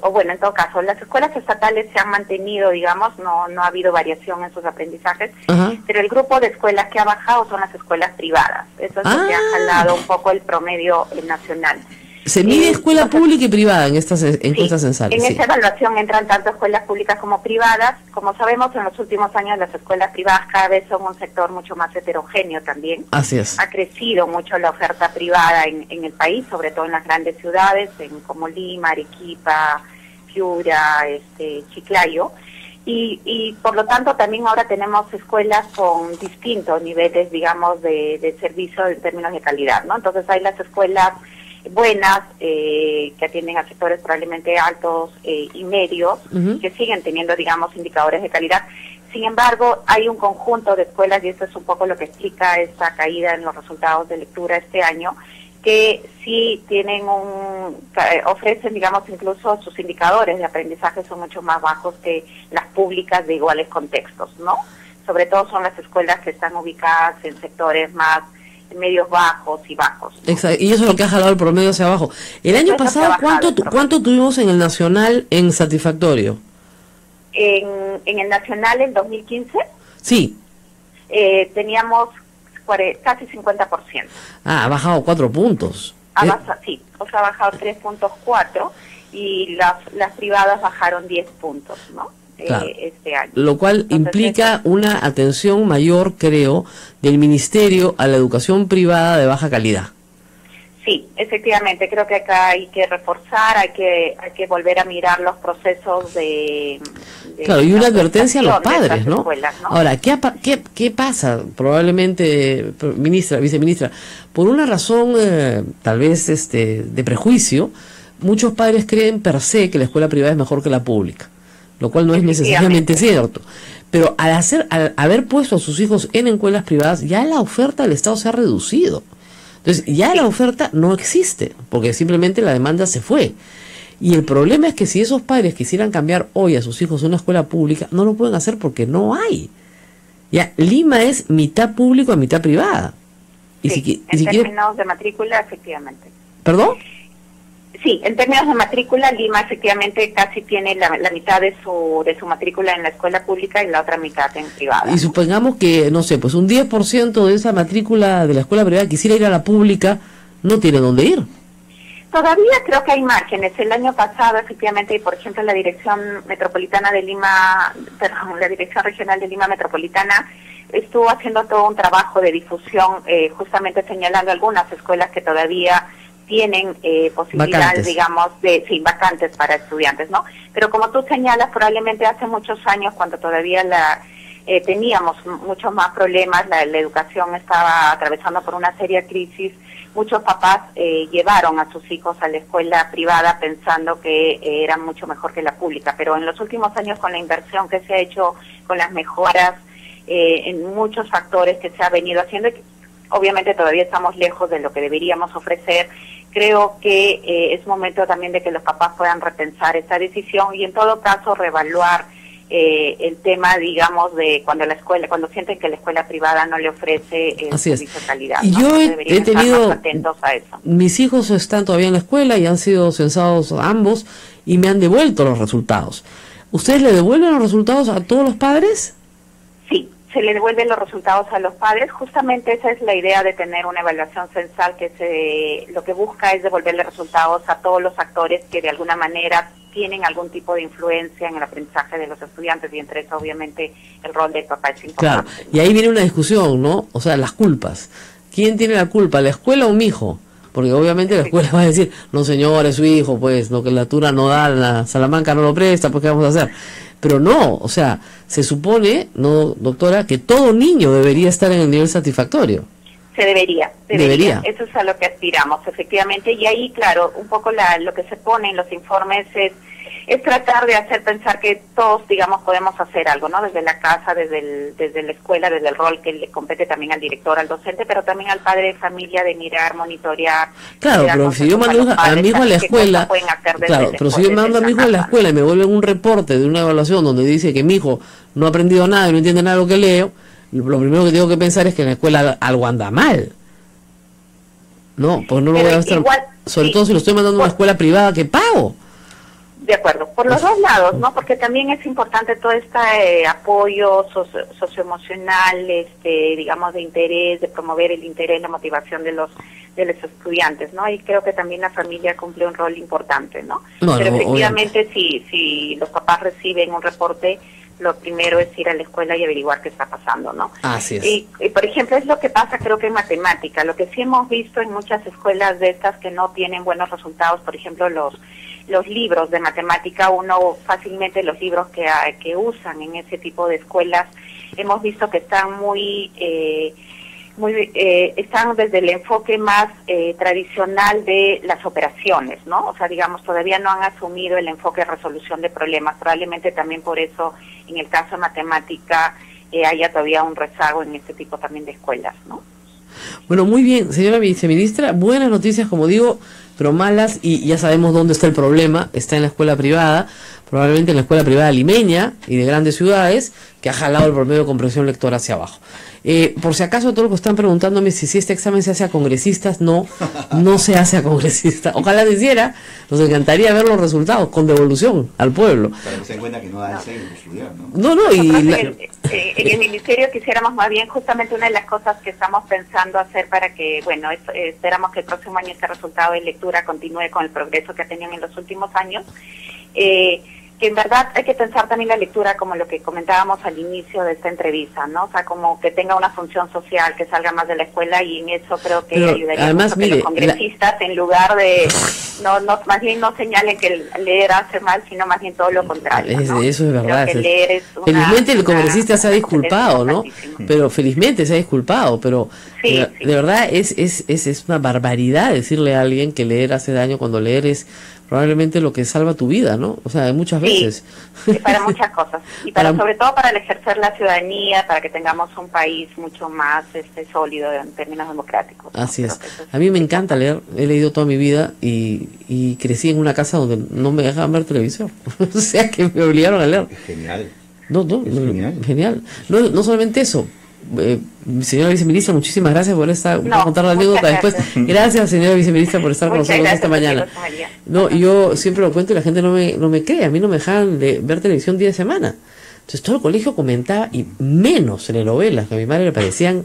S12: o bueno, en todo caso, las escuelas estatales se han mantenido, digamos, no ha habido variación en sus aprendizajes, pero el grupo de escuelas que ha bajado son las escuelas privadas. Eso es lo que ha jalado un poco el promedio nacional.
S2: Se mide escuela pública y privada en estas encuestas censales.
S12: En esta evaluación entran tanto escuelas públicas como privadas. Como sabemos, en los últimos años las escuelas privadas cada vez son un sector mucho más heterogéneo también.
S2: Así es.
S12: Ha crecido mucho la oferta privada en el país, sobre todo en las grandes ciudades, como Lima, Arequipa, Piura, Chiclayo. Y por lo tanto también ahora tenemos escuelas con distintos niveles, digamos, de servicio en términos de calidad, ¿no? Entonces hay las escuelas buenas, que atienden a sectores probablemente altos y medios, que siguen teniendo, digamos, indicadores de calidad. Sin embargo, hay un conjunto de escuelas, y esto es un poco lo que explica esta caída en los resultados de lectura este año, que sí tienen ofrecen, digamos, incluso sus indicadores de aprendizaje son mucho más bajos que las públicas de iguales contextos, ¿no? Sobre todo son las escuelas que están ubicadas en sectores más medios bajos y bajos, ¿no?
S2: Exacto, y eso es lo que ha jalado el promedio hacia abajo. El año pasado, ¿cuánto tuvimos en el nacional en satisfactorio?
S12: En el nacional, en 2015,
S2: sí,
S12: teníamos casi 50%.
S2: Ah, ha bajado 4 puntos.
S12: Sí, o sea, ha bajado 3.4 y las privadas bajaron 10 puntos, ¿no?
S2: Claro.
S12: Este año.
S2: Lo cual implica una atención mayor, creo, del Ministerio a la educación privada de baja calidad.
S12: Sí, efectivamente, creo que acá hay que reforzar, hay que volver a mirar los procesos de
S2: claro, y una advertencia a los padres, ¿no?
S12: Escuelas, ¿no?
S2: Ahora, ¿qué pasa? Probablemente, viceministra, por una razón tal vez de prejuicio, muchos padres creen per se que la escuela privada es mejor que la pública, lo cual no es necesariamente cierto. Pero al haber puesto a sus hijos en escuelas privadas, ya la oferta del Estado se ha reducido. Entonces, ya la oferta no existe, porque simplemente la demanda se fue. Y el problema es que si esos padres quisieran cambiar hoy a sus hijos a una escuela pública, no lo pueden hacer porque no hay. Ya, Lima es mitad público a mitad privada. Y
S12: sí, en términos de matrícula, efectivamente.
S2: ¿Perdón?
S12: Sí, en términos de matrícula, Lima efectivamente casi tiene la mitad de su matrícula en la escuela pública y la otra mitad en privada.
S2: Y supongamos que, no sé, pues un 10% de esa matrícula de la escuela privada quisiera ir a la pública, no tiene dónde ir.
S12: Todavía creo que hay márgenes. El año pasado, efectivamente, y por ejemplo, la Dirección Metropolitana de Lima, perdón, la Dirección Regional de Lima Metropolitana estuvo haciendo todo un trabajo de difusión, justamente señalando algunas escuelas que todavía tienen posibilidad,
S2: vacantes,
S12: digamos, vacantes para estudiantes, ¿no? Pero como tú señalas, probablemente hace muchos años, cuando todavía teníamos muchos más problemas, la educación estaba atravesando por una seria crisis, muchos papás llevaron a sus hijos a la escuela privada pensando que era mucho mejor que la pública, pero en los últimos años, con la inversión que se ha hecho, con las mejoras en muchos factores que se ha venido haciendo, obviamente todavía estamos lejos de lo que deberíamos ofrecer. Creo que es momento también de que los papás puedan repensar esta decisión y en todo caso reevaluar el tema, digamos, de cuando sienten que la escuela privada no le ofrece servicio de calidad.
S2: Y
S12: ¿no?
S2: yo he tenido,
S12: atentos a eso.
S2: Mis hijos están todavía en la escuela y han sido censados ambos y me han devuelto los resultados. ¿Ustedes le devuelven los resultados a todos los padres?
S12: Sí. Se le devuelven los resultados a los padres. Justamente esa es la idea de tener una evaluación censal que lo que busca es devolverle resultados a todos los actores que de alguna manera tienen algún tipo de influencia en el aprendizaje de los estudiantes y entre eso obviamente el rol del papá es importante.
S2: Claro, y ahí viene una discusión, ¿no? O sea, las culpas. ¿Quién tiene la culpa, la escuela o mi hijo? Porque obviamente la escuela va a decir, no señor, es su hijo, pues, lo que la altura no da, la Salamanca no lo presta, pues, ¿qué vamos a hacer? Pero no, o sea, se supone, no, doctora, que todo niño debería estar en el nivel satisfactorio.
S12: Se debería. Eso es a lo que aspiramos, efectivamente, y ahí, claro, un poco lo que se pone en los informes es tratar de hacer pensar que todos, digamos, podemos hacer algo, ¿no? Desde la casa, desde la escuela, desde el rol que le compete también al director, al docente, pero también al padre de familia de mirar, monitorear.
S2: Claro, pero si yo mando a mi hijo a la escuela, claro, pero si yo mando a mi hijo a la escuela y me vuelven un reporte de una evaluación donde dice que mi hijo no ha aprendido nada y no entiende nada de lo que leo, lo primero que tengo que pensar es que en la escuela algo anda mal. No, pues no lo voy a estar, sobre todo si lo estoy mandando a una escuela privada que pago.
S12: De acuerdo, por los dos lados, ¿no? Porque también es importante todo este apoyo socioemocional, digamos, de interés, de promover el interés, la motivación de los estudiantes, ¿no? Y creo que también la familia cumple un rol importante, ¿no? Pero efectivamente, si los papás reciben un reporte, lo primero es ir a la escuela y averiguar qué está pasando, ¿no?
S2: Así es.
S12: Y por ejemplo, es lo que pasa, creo que en matemática. Lo que sí hemos visto en muchas escuelas de estas que no tienen buenos resultados, por ejemplo, los libros de matemática, uno fácilmente los libros que usan en ese tipo de escuelas, hemos visto que están están desde el enfoque más tradicional de las operaciones, ¿no? O sea, digamos, todavía no han asumido el enfoque de resolución de problemas. Probablemente también por eso, en el caso de matemática, haya todavía un rezago en este tipo también de escuelas, ¿no?
S2: Bueno, muy bien, señora viceministra, buenas noticias, como digo, pero malas, y ya sabemos dónde está el problema. Está en la escuela privada, probablemente en la escuela privada limeña y de grandes ciudades, que ha jalado el promedio de comprensión lectora hacia abajo. Por si acaso, todos los que están preguntándome si este examen se hace a congresistas, no se hace a congresistas. Ojalá se hiciera, nos encantaría ver los resultados con devolución al pueblo.
S1: Para que se den cuenta que no da el sello estudiar, ¿no?
S2: No, y
S12: en el ministerio quisiéramos más bien, justamente una de las cosas que estamos pensando hacer para que, bueno, esperamos que el próximo año este resultado de lectura continúe con el progreso que ha tenido en los últimos años, que en verdad hay que pensar también la lectura como lo que comentábamos al inicio de esta entrevista, ¿no? O sea, como que tenga una función social, que salga más de la escuela, y en eso creo que ayudaría
S2: además,
S12: mucho que los congresistas, en lugar de, más bien no señalen que leer hace mal, sino más bien todo lo contrario, ¿no?
S2: Eso es verdad.
S12: Creo que leer es
S2: felizmente el congresista se ha disculpado, ¿no? Pero felizmente se ha disculpado, pero de verdad es una barbaridad decirle a alguien que leer hace daño, cuando leer es probablemente lo que salva tu vida, ¿no? O sea, muchas veces.
S12: Sí, para muchas cosas. Y sobre todo para el ejercer la ciudadanía, para que tengamos un país mucho más sólido en términos democráticos, ¿no?
S2: Así es. A mí me encanta leer. He leído toda mi vida y crecí en una casa donde no me dejaban ver televisor. O sea, que me obligaron a leer.
S1: Genial.
S2: Genial. No solamente eso. Señora viceministra, muchísimas gracias por contar la anécdota después. Gracias, señora viceministra, por estar con nosotros esta mañana. No, yo siempre lo cuento y la gente no me cree. A mí no me dejaban ver televisión día de semana. Entonces todo el colegio comentaba, y menos telenovelas, que a mi madre le parecían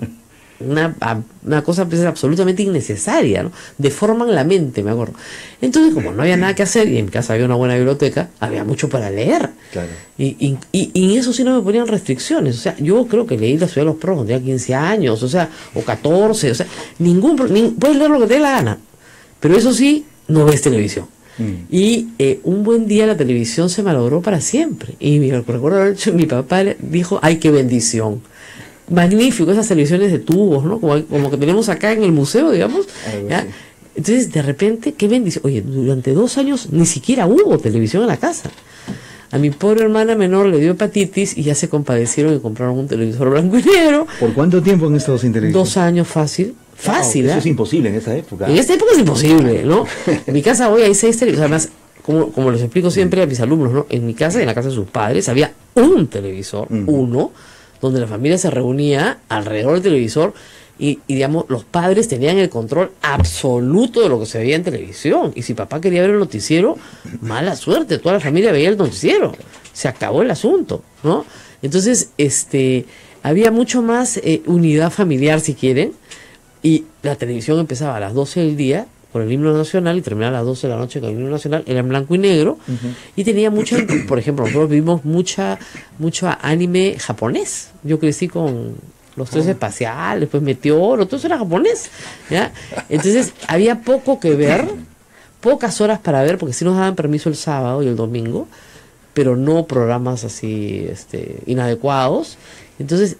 S2: una cosa pues, absolutamente innecesaria, ¿no? Deforman la mente, me acuerdo. Entonces, como no había nada que hacer y en mi casa había una buena biblioteca, había mucho para leer. Claro. Y en eso sí no me ponían restricciones. O sea, yo creo que leí La Ciudad de los Perros cuando tenía 15 años, o sea, o 14, o sea, puedes leer lo que te dé la gana, pero eso sí, no ves televisión. Y un buen día la televisión se malogró para siempre. Y me recuerdo, mi papá dijo, ¡ay, qué bendición! Magnífico, esas televisiones de tubos, ¿no? Como que tenemos acá en el museo, digamos. ¿Ya? Sí. Entonces, de repente, qué bendición. Oye, durante 2 años ni siquiera hubo televisión en la casa. A mi pobre hermana menor le dio hepatitis y ya se compadecieron y compraron un televisor blanco y negro.
S1: ¿Por cuánto tiempo han estado sin televisión?
S2: 2 años fácil. Fácil,
S1: eso es imposible en esa época.
S2: En esta época es imposible, ¿no? En mi casa hoy hay 6 televisores. Además, como les explico siempre a mis alumnos, ¿no? En mi casa y en la casa de sus padres había un televisor, uno, donde la familia se reunía alrededor del televisor y digamos, los padres tenían el control absoluto de lo que se veía en televisión. Y si papá quería ver el noticiero, mala suerte, toda la familia veía el noticiero. Se acabó el asunto, ¿no? Entonces, había mucho más unidad familiar, si quieren, y la televisión empezaba a las 12 del día con el himno nacional y terminaba a las 12 de la noche con el himno nacional, era en blanco y negro, y tenía mucha, por ejemplo, nosotros vimos mucho anime japonés. Yo crecí con Los Tres Espaciales, pues Meteoro, todo eso era japonés, ¿ya? Entonces había poco que ver, pocas horas para ver, porque sí nos daban permiso el sábado y el domingo, pero no programas así inadecuados. Entonces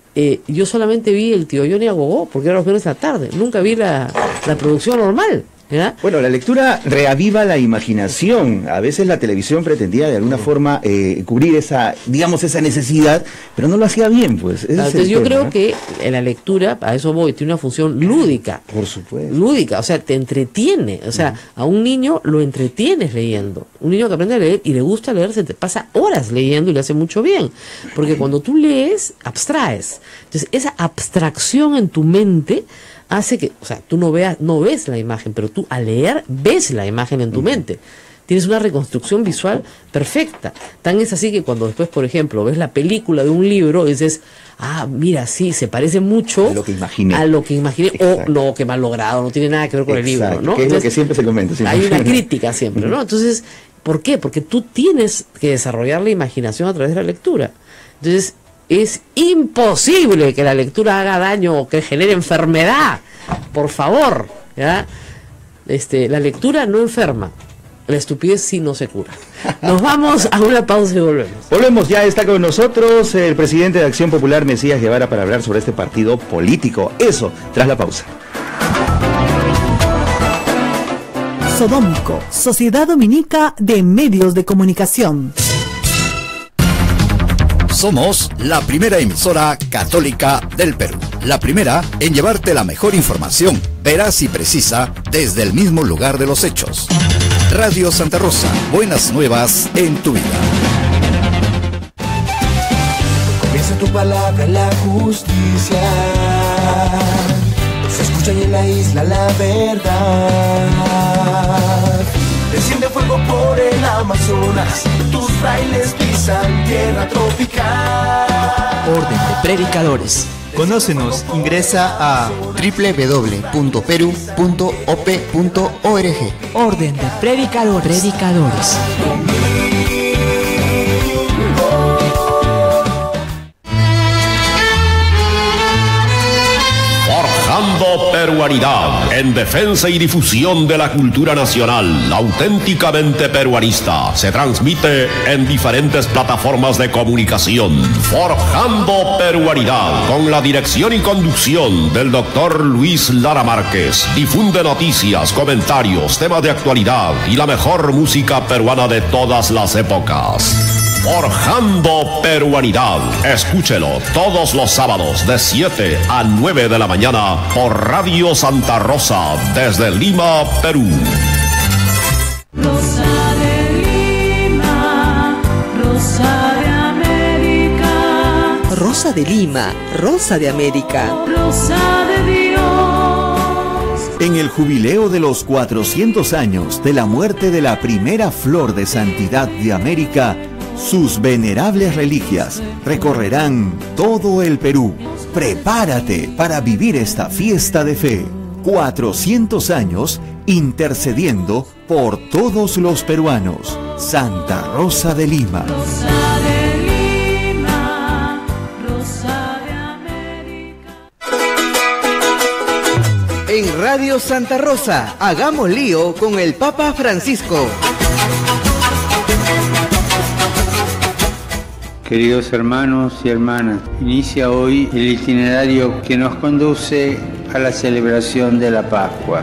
S2: yo solamente vi el Tío Johnny a Gogó, porque era los viernes de la tarde, nunca vi la producción normal. ¿Ya?
S1: Bueno, la lectura reaviva la imaginación. A veces la televisión pretendía de alguna forma cubrir esa necesidad, pero no lo hacía bien, pues.
S2: Entonces yo creo que la lectura, a eso voy, tiene una función lúdica.
S1: Por supuesto.
S2: Lúdica, o sea, te entretiene. O sea, a un niño lo entretienes leyendo. Un niño que aprende a leer y le gusta leer, se te pasa horas leyendo y le hace mucho bien. Porque cuando tú lees, abstraes. Entonces, esa abstracción en tu mente hace que, o sea, tú no ves la imagen, pero tú al leer ves la imagen en tu mente. Tienes una reconstrucción visual perfecta. Tan es así que cuando después, por ejemplo, ves la película de un libro, dices, mira, sí, se parece mucho
S1: a lo que imaginé.
S2: O no, que mal logrado, no tiene nada que ver con el libro, ¿no?
S1: Que es lo que siempre se comenta.
S2: Hay una crítica siempre, ¿no? Entonces, ¿por qué? Porque tú tienes que desarrollar la imaginación a través de la lectura. Entonces, es imposible que la lectura haga daño o que genere enfermedad. Por favor, ¿ya? La lectura no enferma. La estupidez sí no se cura. Nos vamos a una pausa y volvemos.
S1: Volvemos, ya está con nosotros el presidente de Acción Popular, Mesías Guevara, para hablar sobre este partido político. Eso, tras la pausa.
S3: Sodómico, Sociedad Dominica de Medios de Comunicación.
S4: Somos la primera emisora católica del Perú. La primera en llevarte la mejor información, veraz y precisa, desde el mismo lugar de los hechos. Radio Santa Rosa, buenas nuevas en tu vida.
S5: Comienza tu palabra la justicia. Se escucha en la isla la verdad. Desciende fuego por el Amazonas, tus frailes pisan tierra tropical.
S7: Orden de Predicadores. Conócenos, ingresa a www.peru.op.org.
S6: Orden de Predicadores.
S13: Peruanidad, en defensa y difusión de la cultura nacional, auténticamente peruanista, se transmite en diferentes plataformas de comunicación. Forjando Peruanidad, con la dirección y conducción del doctor Luis Lara Márquez, difunde noticias, comentarios, temas de actualidad y la mejor música peruana de todas las épocas. Forjando Peruanidad. Escúchelo todos los sábados de 7 a 9 de la mañana por Radio Santa Rosa desde Lima, Perú.
S10: Rosa de Lima, Rosa de América.
S14: Rosa de Lima, Rosa de América.
S10: Rosa de Dios.
S11: En el jubileo de los 400 años de la muerte de la primera flor de santidad de América, sus venerables reliquias recorrerán todo el Perú. Prepárate para vivir esta fiesta de fe. 400 años intercediendo por todos los peruanos. Santa Rosa de Lima.
S10: Rosa de Lima, Rosa de América.
S8: En Radio Santa Rosa, hagamos lío con el Papa Francisco.
S15: Queridos hermanos y hermanas, inicia hoy el itinerario que nos conduce a la celebración de la Pascua,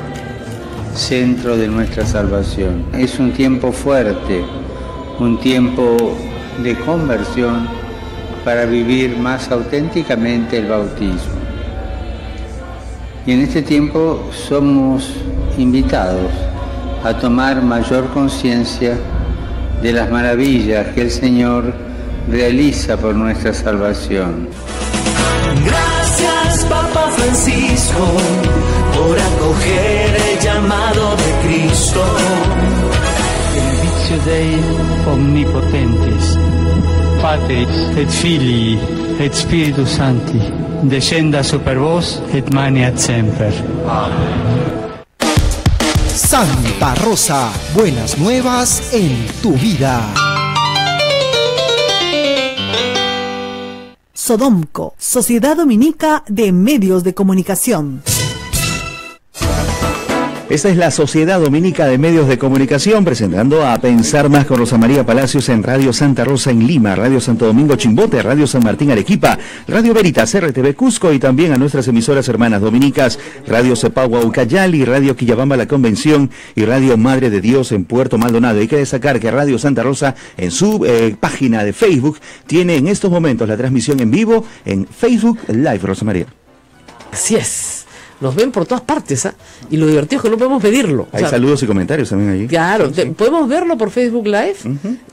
S15: centro de nuestra salvación. Es un tiempo fuerte, un tiempo de conversión para vivir más auténticamente el bautismo. Y en este tiempo somos invitados a tomar mayor conciencia de las maravillas que el Señor realiza por nuestra salvación.
S5: Gracias, Papa Francisco, por acoger el llamado de Cristo.
S15: Benedictio Dei omnipotentes, Patris et Filii et Spiritus Sancti, descenda super vos et maneat semper.
S16: Santa Rosa, buenas nuevas en tu vida.
S3: Sodomco, Sociedad Dominica de Medios de Comunicación.
S1: Esta es la Sociedad Dominica de Medios de Comunicación, presentando a Pensar Más con Rosa María Palacios en Radio Santa Rosa en Lima, Radio Santo Domingo Chimbote, Radio San Martín Arequipa, Radio Veritas RTV Cusco y también a nuestras emisoras hermanas dominicas, Radio Cepagua Ucayali, Radio Quillabamba La Convención y Radio Madre de Dios en Puerto Maldonado. Hay que destacar que Radio Santa Rosa en su página de Facebook tiene en estos momentos la transmisión en vivo en Facebook Live, Rosa María.
S2: Así es. Nos ven por todas partes, ¿ah? Y lo divertido es que no podemos pedirlo.
S1: Hay saludos y comentarios también allí.
S2: Claro,
S1: sí.
S2: Podemos verlo por Facebook Live.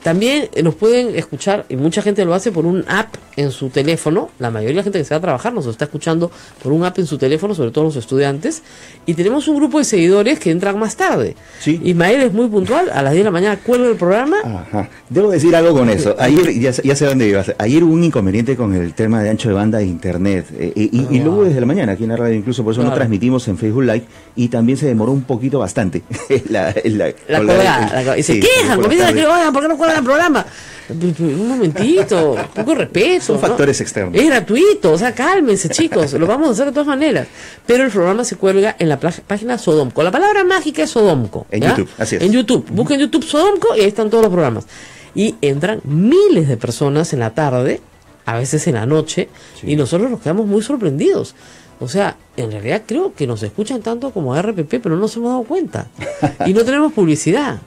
S2: También nos pueden escuchar, y mucha gente lo hace por un app en su teléfono. La mayoría de la gente que se va a trabajar nos está escuchando por un app en su teléfono, sobre todo los estudiantes. Y tenemos un grupo de seguidores que entran más tarde.
S1: Sí.
S2: Ismael es muy puntual, a las 10 de la mañana cuelga el programa.
S1: Ajá. Debo decir algo con eso. Ayer, ya sé dónde ibas. Ayer hubo un inconveniente con el tema de ancho de banda de internet. Y luego desde la mañana aquí en la radio, incluso por eso no transmitimos en Facebook Live, y también se demoró un poquito bastante la
S2: colgada. Y se quejan, comienzan a que oigan, ¿por qué no cuelgan el programa? Un momentito, un poco de respeto.
S1: Son factores externos.
S2: Es gratuito, o sea, cálmense, chicos, lo vamos a hacer de todas maneras. Pero el programa se cuelga en la página Sodomco. La palabra mágica es Sodomco.
S1: En YouTube, así es.
S2: En YouTube, busquen YouTube Sodomco y ahí están todos los programas. Y entran miles de personas en la tarde, a veces en la noche, y nosotros nos quedamos muy sorprendidos. O sea, en realidad creo que nos escuchan tanto como a RPP, pero no nos hemos dado cuenta. Y no tenemos publicidad.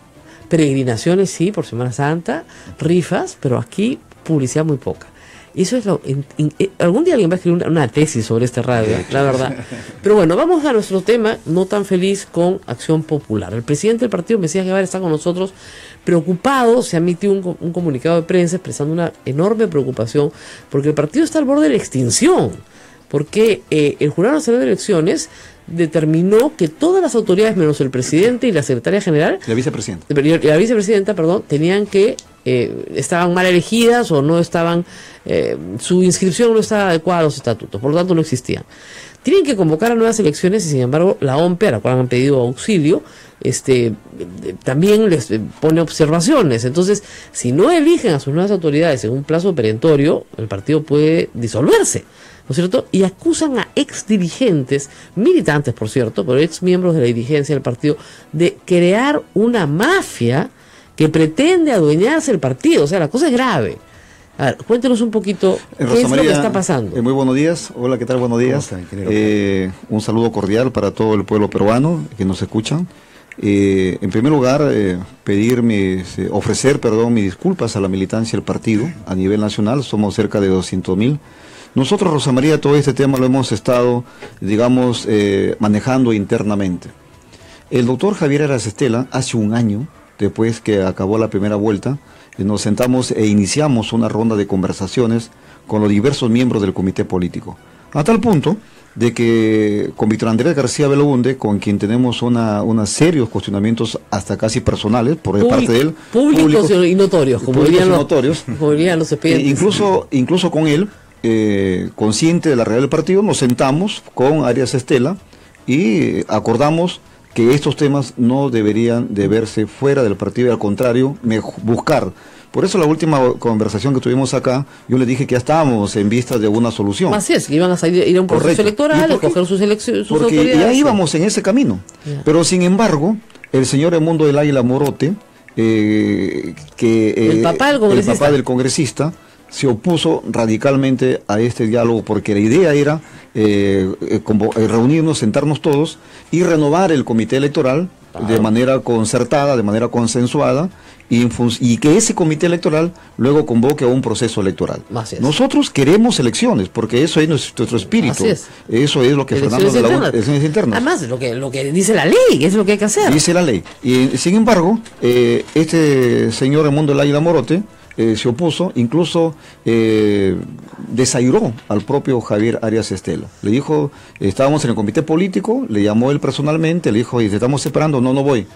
S2: Peregrinaciones sí, por Semana Santa, rifas, pero aquí publicidad muy poca. Y eso es algún día alguien va a escribir una tesis sobre este radio, la verdad. Pero bueno, vamos a nuestro tema no tan feliz con Acción Popular. El presidente del partido, Mesías Guevara, está con nosotros preocupado. Se ha emitido un comunicado de prensa expresando una enorme preocupación porque el partido está al borde de la extinción. Porque el Jurado Nacional de Elecciones determinó que todas las autoridades, menos el presidente y la secretaria general,
S1: la vicepresidenta,
S2: tenían que estaban mal elegidas o no estaban, su inscripción no estaba adecuada a los estatutos, por lo tanto no existían. Tienen que convocar a nuevas elecciones y sin embargo la OMPE, a la cual han pedido auxilio, también les pone observaciones. Entonces, si no eligen a sus nuevas autoridades en un plazo perentorio, el partido puede disolverse. es cierto? Y acusan a ex dirigentes, militantes por cierto, pero ex miembros de la dirigencia del partido, de crear una mafia que pretende adueñarse el partido. O sea, la cosa es grave. A ver, cuéntenos un poquito qué es lo que está pasando.
S17: Muy buenos días. Hola, ¿qué tal? Buenos días. Un saludo cordial para todo el pueblo peruano que nos escuchan. En primer lugar, ofrecer mis disculpas a la militancia del partido a nivel nacional. Somos cerca de 200.000. Nosotros, Rosa María, todo este tema lo hemos estado, digamos, manejando internamente. El doctor Javier Arias Estela, hace un año, después que acabó la primera vuelta, nos sentamos e iniciamos una ronda de conversaciones con los diversos miembros del comité político. A tal punto de que con Víctor Andrés García Belaunde, con quien tenemos unos serios cuestionamientos hasta casi personales por parte de él.
S2: Públicos y notorios, como dirían los expedientes.
S17: Incluso con él, consciente de la realidad del partido, nos sentamos con Arias Estela y acordamos que estos temas no deberían de verse fuera del partido y al contrario, buscar. Por eso la última conversación que tuvimos acá, yo le dije que ya estábamos en vista de una solución.
S2: Así es, que iban a ir a un proceso electoral, a coger sus elecciones, sus autoridades.
S17: Ya íbamos en ese camino. Ya. Pero sin embargo, el señor Edmundo del Águila Morote, el papá del congresista, se opuso radicalmente a este diálogo porque la idea era reunirnos, sentarnos todos y renovar el comité electoral de manera concertada, de manera consensuada y que ese comité electoral luego convoque a un proceso electoral. Nosotros queremos elecciones porque eso es nuestro espíritu. Eso es lo que Fernando de la U, elecciones internas.
S2: Además, lo que dice la ley, es lo que hay que hacer.
S17: Dice la ley. Y sin embargo, este señor Edmundo del Águila Morote se opuso, incluso desairó al propio Javier Arias Estela. Le dijo, estábamos en el comité político, le llamó él personalmente, le dijo, y te estamos esperando, no voy.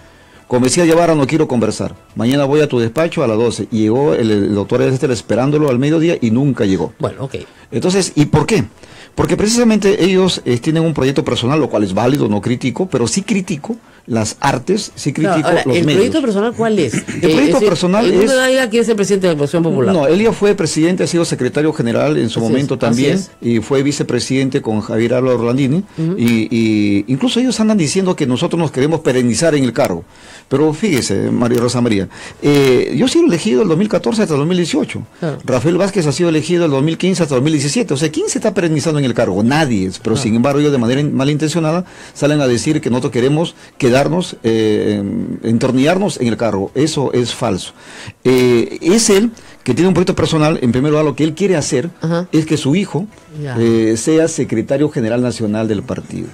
S17: Convencí a Guevara, no quiero conversar. Mañana voy a tu despacho a las 12. Y llegó el doctor Arias Estela esperándolo al mediodía y nunca llegó.
S2: Bueno, ok.
S17: Entonces, ¿y por qué? Porque precisamente ellos tienen un proyecto personal, lo cual es válido, no critico, pero sí critico las artes, sí critico los medios.
S2: ¿El proyecto personal cuál es?
S17: El proyecto personal es...
S2: ¿Quién es el presidente de la Acción Popular?
S17: No, él ya fue presidente, ha sido secretario general en su momento también, y fue vicepresidente con Javier Álvaro Orlandini, y incluso ellos andan diciendo que nosotros nos queremos perennizar en el cargo. Pero fíjese, María Rosa María, yo he sido elegido del 2014 hasta el 2018. Claro. Rafael Vázquez ha sido elegido del 2015 hasta el 2017. O sea, ¿quién se está perennizando en el cargo? Nadie. Pero sin embargo, ellos de manera malintencionada salen a decir que nosotros queremos quedarnos, entornillarnos en el cargo. Eso es falso. Es él que tiene un proyecto personal. En primer lugar, lo que él quiere hacer es que su hijo sea secretario general nacional del partido.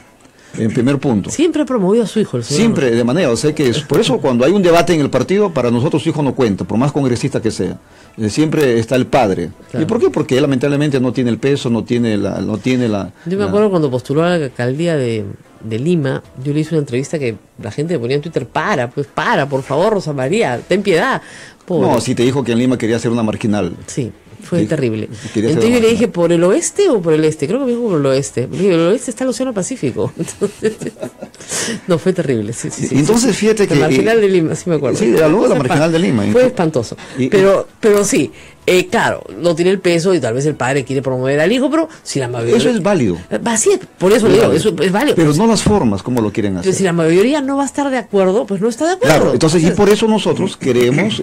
S17: En primer punto.
S2: Siempre ha promovido a su hijo el señor.
S17: Siempre, de manera, o sea que por eso cuando hay un debate en el partido, para nosotros su hijo no cuenta, por más congresista que sea. Siempre está el padre. Claro. ¿Y por qué? Porque él lamentablemente no tiene el peso, no tiene la...
S2: Yo me acuerdo cuando postuló a la alcaldía de Lima, yo le hice una entrevista que la gente me ponía en Twitter, por favor, Rosa María, ten piedad. Pobre.
S17: No, si te dijo que en Lima quería ser una marginal.
S2: Sí. Fue terrible. Entonces yo le dije, ¿por el oeste o por el este? Creo que me dijo por el oeste. Le dije, el oeste está el Océano Pacífico. Entonces, no, fue terrible. Sí,
S17: entonces, fíjate que...
S2: La marginal de Lima, sí me acuerdo.
S17: Sí, habló de la marginal de Lima.
S2: Fue espantoso. Pero sí, claro, no tiene el peso y tal vez el padre quiere promover al hijo, pero si la mayoría...
S17: Eso es válido.
S2: Sí, por eso le digo, eso es válido.
S17: Pero no las formas como lo quieren hacer.
S2: Pero si la mayoría no va a estar de acuerdo, pues no está de acuerdo.
S17: Claro, entonces, y por eso nosotros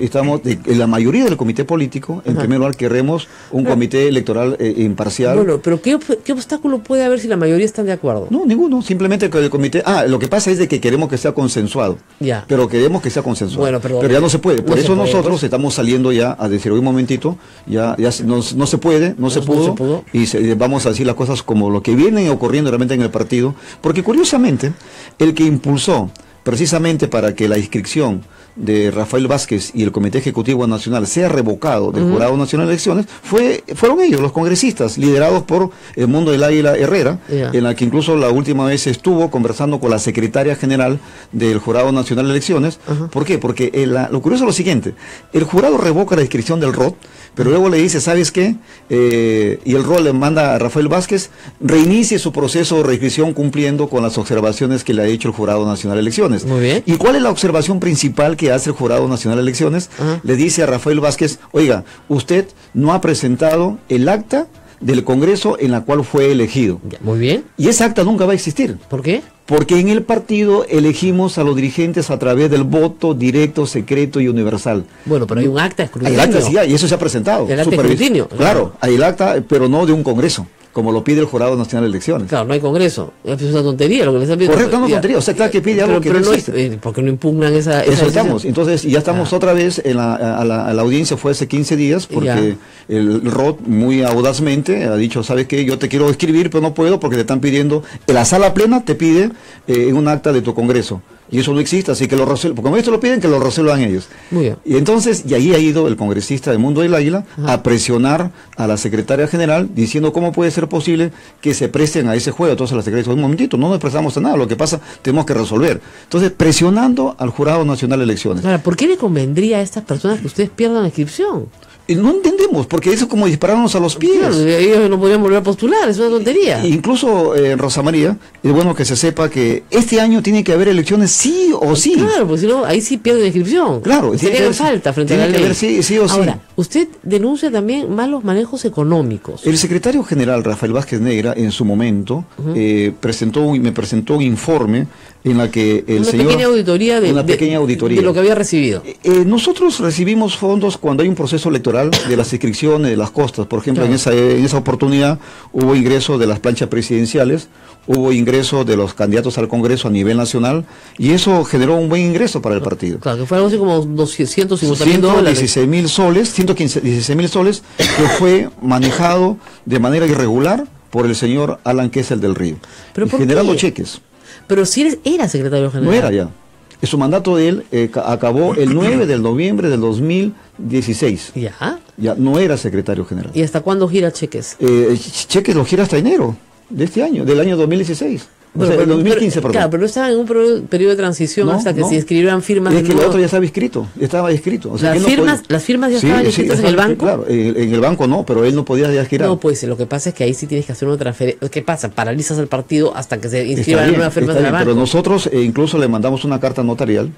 S17: estamos, en la mayoría del comité político, en primer lugar, queremos un comité electoral imparcial.
S2: Bueno, pero ¿qué obstáculo puede haber si la mayoría están de acuerdo?
S17: No, ninguno, simplemente que el comité... lo que pasa es de que queremos que sea consensuado.
S2: Ya.
S17: Pero queremos que sea consensuado.
S2: Bueno,
S17: pero ya no se puede. Por eso nosotros estamos saliendo ya a decir, un momentito, ya no se puede, no se pudo, y vamos a decir las cosas como lo que viene ocurriendo realmente en el partido, porque curiosamente, el que impulsó precisamente para que la inscripción de Rafael Vázquez y el Comité Ejecutivo Nacional sea revocado del Jurado Nacional de Elecciones, fueron ellos, los congresistas, liderados por Edmundo del Águila Herrera, en la que incluso la última vez estuvo conversando con la secretaria general del Jurado Nacional de Elecciones. ¿Por qué? Porque lo curioso es lo siguiente, el jurado revoca la inscripción del ROT, pero luego le dice, ¿sabes qué? Y el ROT le manda a Rafael Vázquez, reinicie su proceso de reinscripción cumpliendo con las observaciones que le ha hecho el Jurado Nacional de Elecciones.
S2: Muy bien.
S17: ¿Y cuál es la observación principal que hace el Jurado Nacional de Elecciones? Le dice a Rafael Vázquez, oiga, usted no ha presentado el acta del Congreso en la cual fue elegido.
S2: Muy bien.
S17: Y esa acta nunca va a existir.
S2: ¿Por qué?
S17: Porque en el partido elegimos a los dirigentes a través del voto directo, secreto y universal.
S2: Bueno, pero hay un acta de escrutinio.
S17: Hay acta, sí, y eso se ha presentado.
S2: El acta de escrutinio.
S17: Claro, hay el acta, pero no de un Congreso, como lo pide el Jurado Nacional de Elecciones.
S2: Claro, no hay Congreso. Es una tontería lo que le están pidiendo.
S17: Correcto, no es tontería. O sea, claro que pide algo que no existe.
S2: Porque no impugnan esa
S17: eso estamos. Entonces, ya estamos otra vez en a la audiencia, fue hace 15 días, porque el ROT muy audazmente ha dicho, ¿sabes qué? Yo te quiero escribir, pero no puedo porque te están pidiendo, en la sala plena te pide un acta de tu Congreso. Y eso no existe, así que lo resuelvan, porque como esto lo piden, que lo resuelvan ellos.
S2: Muy bien.
S17: Y entonces, y ahí ha ido el congresista del Mundo del Águila a presionar a la secretaria general, diciendo cómo puede ser posible que se presten a ese juego. Entonces la secretaria dijo, un momentito, no nos prestamos a nada, lo que pasa, tenemos que resolver. Entonces, presionando al Jurado Nacional de Elecciones.
S2: Ahora, ¿por qué le convendría a estas personas que ustedes pierdan la inscripción?
S17: No entendemos, porque eso es como dispararnos a los pies.
S2: Claro, ellos no podrían volver a postular, es una tontería.
S17: Incluso, Rosa María, es bueno que se sepa que este año tiene que haber elecciones sí o sí.
S2: Claro, porque si no, ahí sí pierde la inscripción.
S17: Claro.
S2: Sería en falta frente a la ley.
S17: Tiene que haber sí o sí.
S2: Ahora, usted denuncia también malos manejos económicos.
S17: El secretario general, Rafael Vázquez Negra, en su momento, me presentó un informe en la que el señor...
S2: Una pequeña auditoría de lo que había recibido.
S17: Nosotros recibimos fondos cuando hay un proceso electoral de las inscripciones, de las costas. Por ejemplo, en esa oportunidad hubo ingreso de las planchas presidenciales, hubo ingreso de los candidatos al Congreso a nivel nacional, y eso generó un buen ingreso para el partido.
S2: Claro, que fue algo así como 250.000 dólares.
S17: 116.000 soles, que fue manejado de manera irregular por el señor Alan Kessel del Río, generando cheques.
S2: Pero si era secretario general.
S17: No era ya. Su mandato de él acabó el 9 de noviembre del 2016. Ya no era secretario general.
S2: ¿Y hasta cuándo gira cheques?
S17: Cheques los gira hasta enero de este año, del año 2016.
S2: Bueno,
S17: o sea, el 2015, perdón.
S2: Claro, pero no estaba en un periodo de transición hasta que se inscribieran firmas.
S17: Es que el otro ya estaba inscrito, O sea,
S2: las firmas ya estaban escritas en el banco.
S17: Claro, en el banco no, pero él no podía ya girar.
S2: No, pues lo que pasa es que ahí sí tienes que hacer una transferencia. ¿Qué pasa? Paralizas el partido hasta que se inscriban en una firma de la banca.
S17: Pero nosotros incluso le mandamos una carta notarial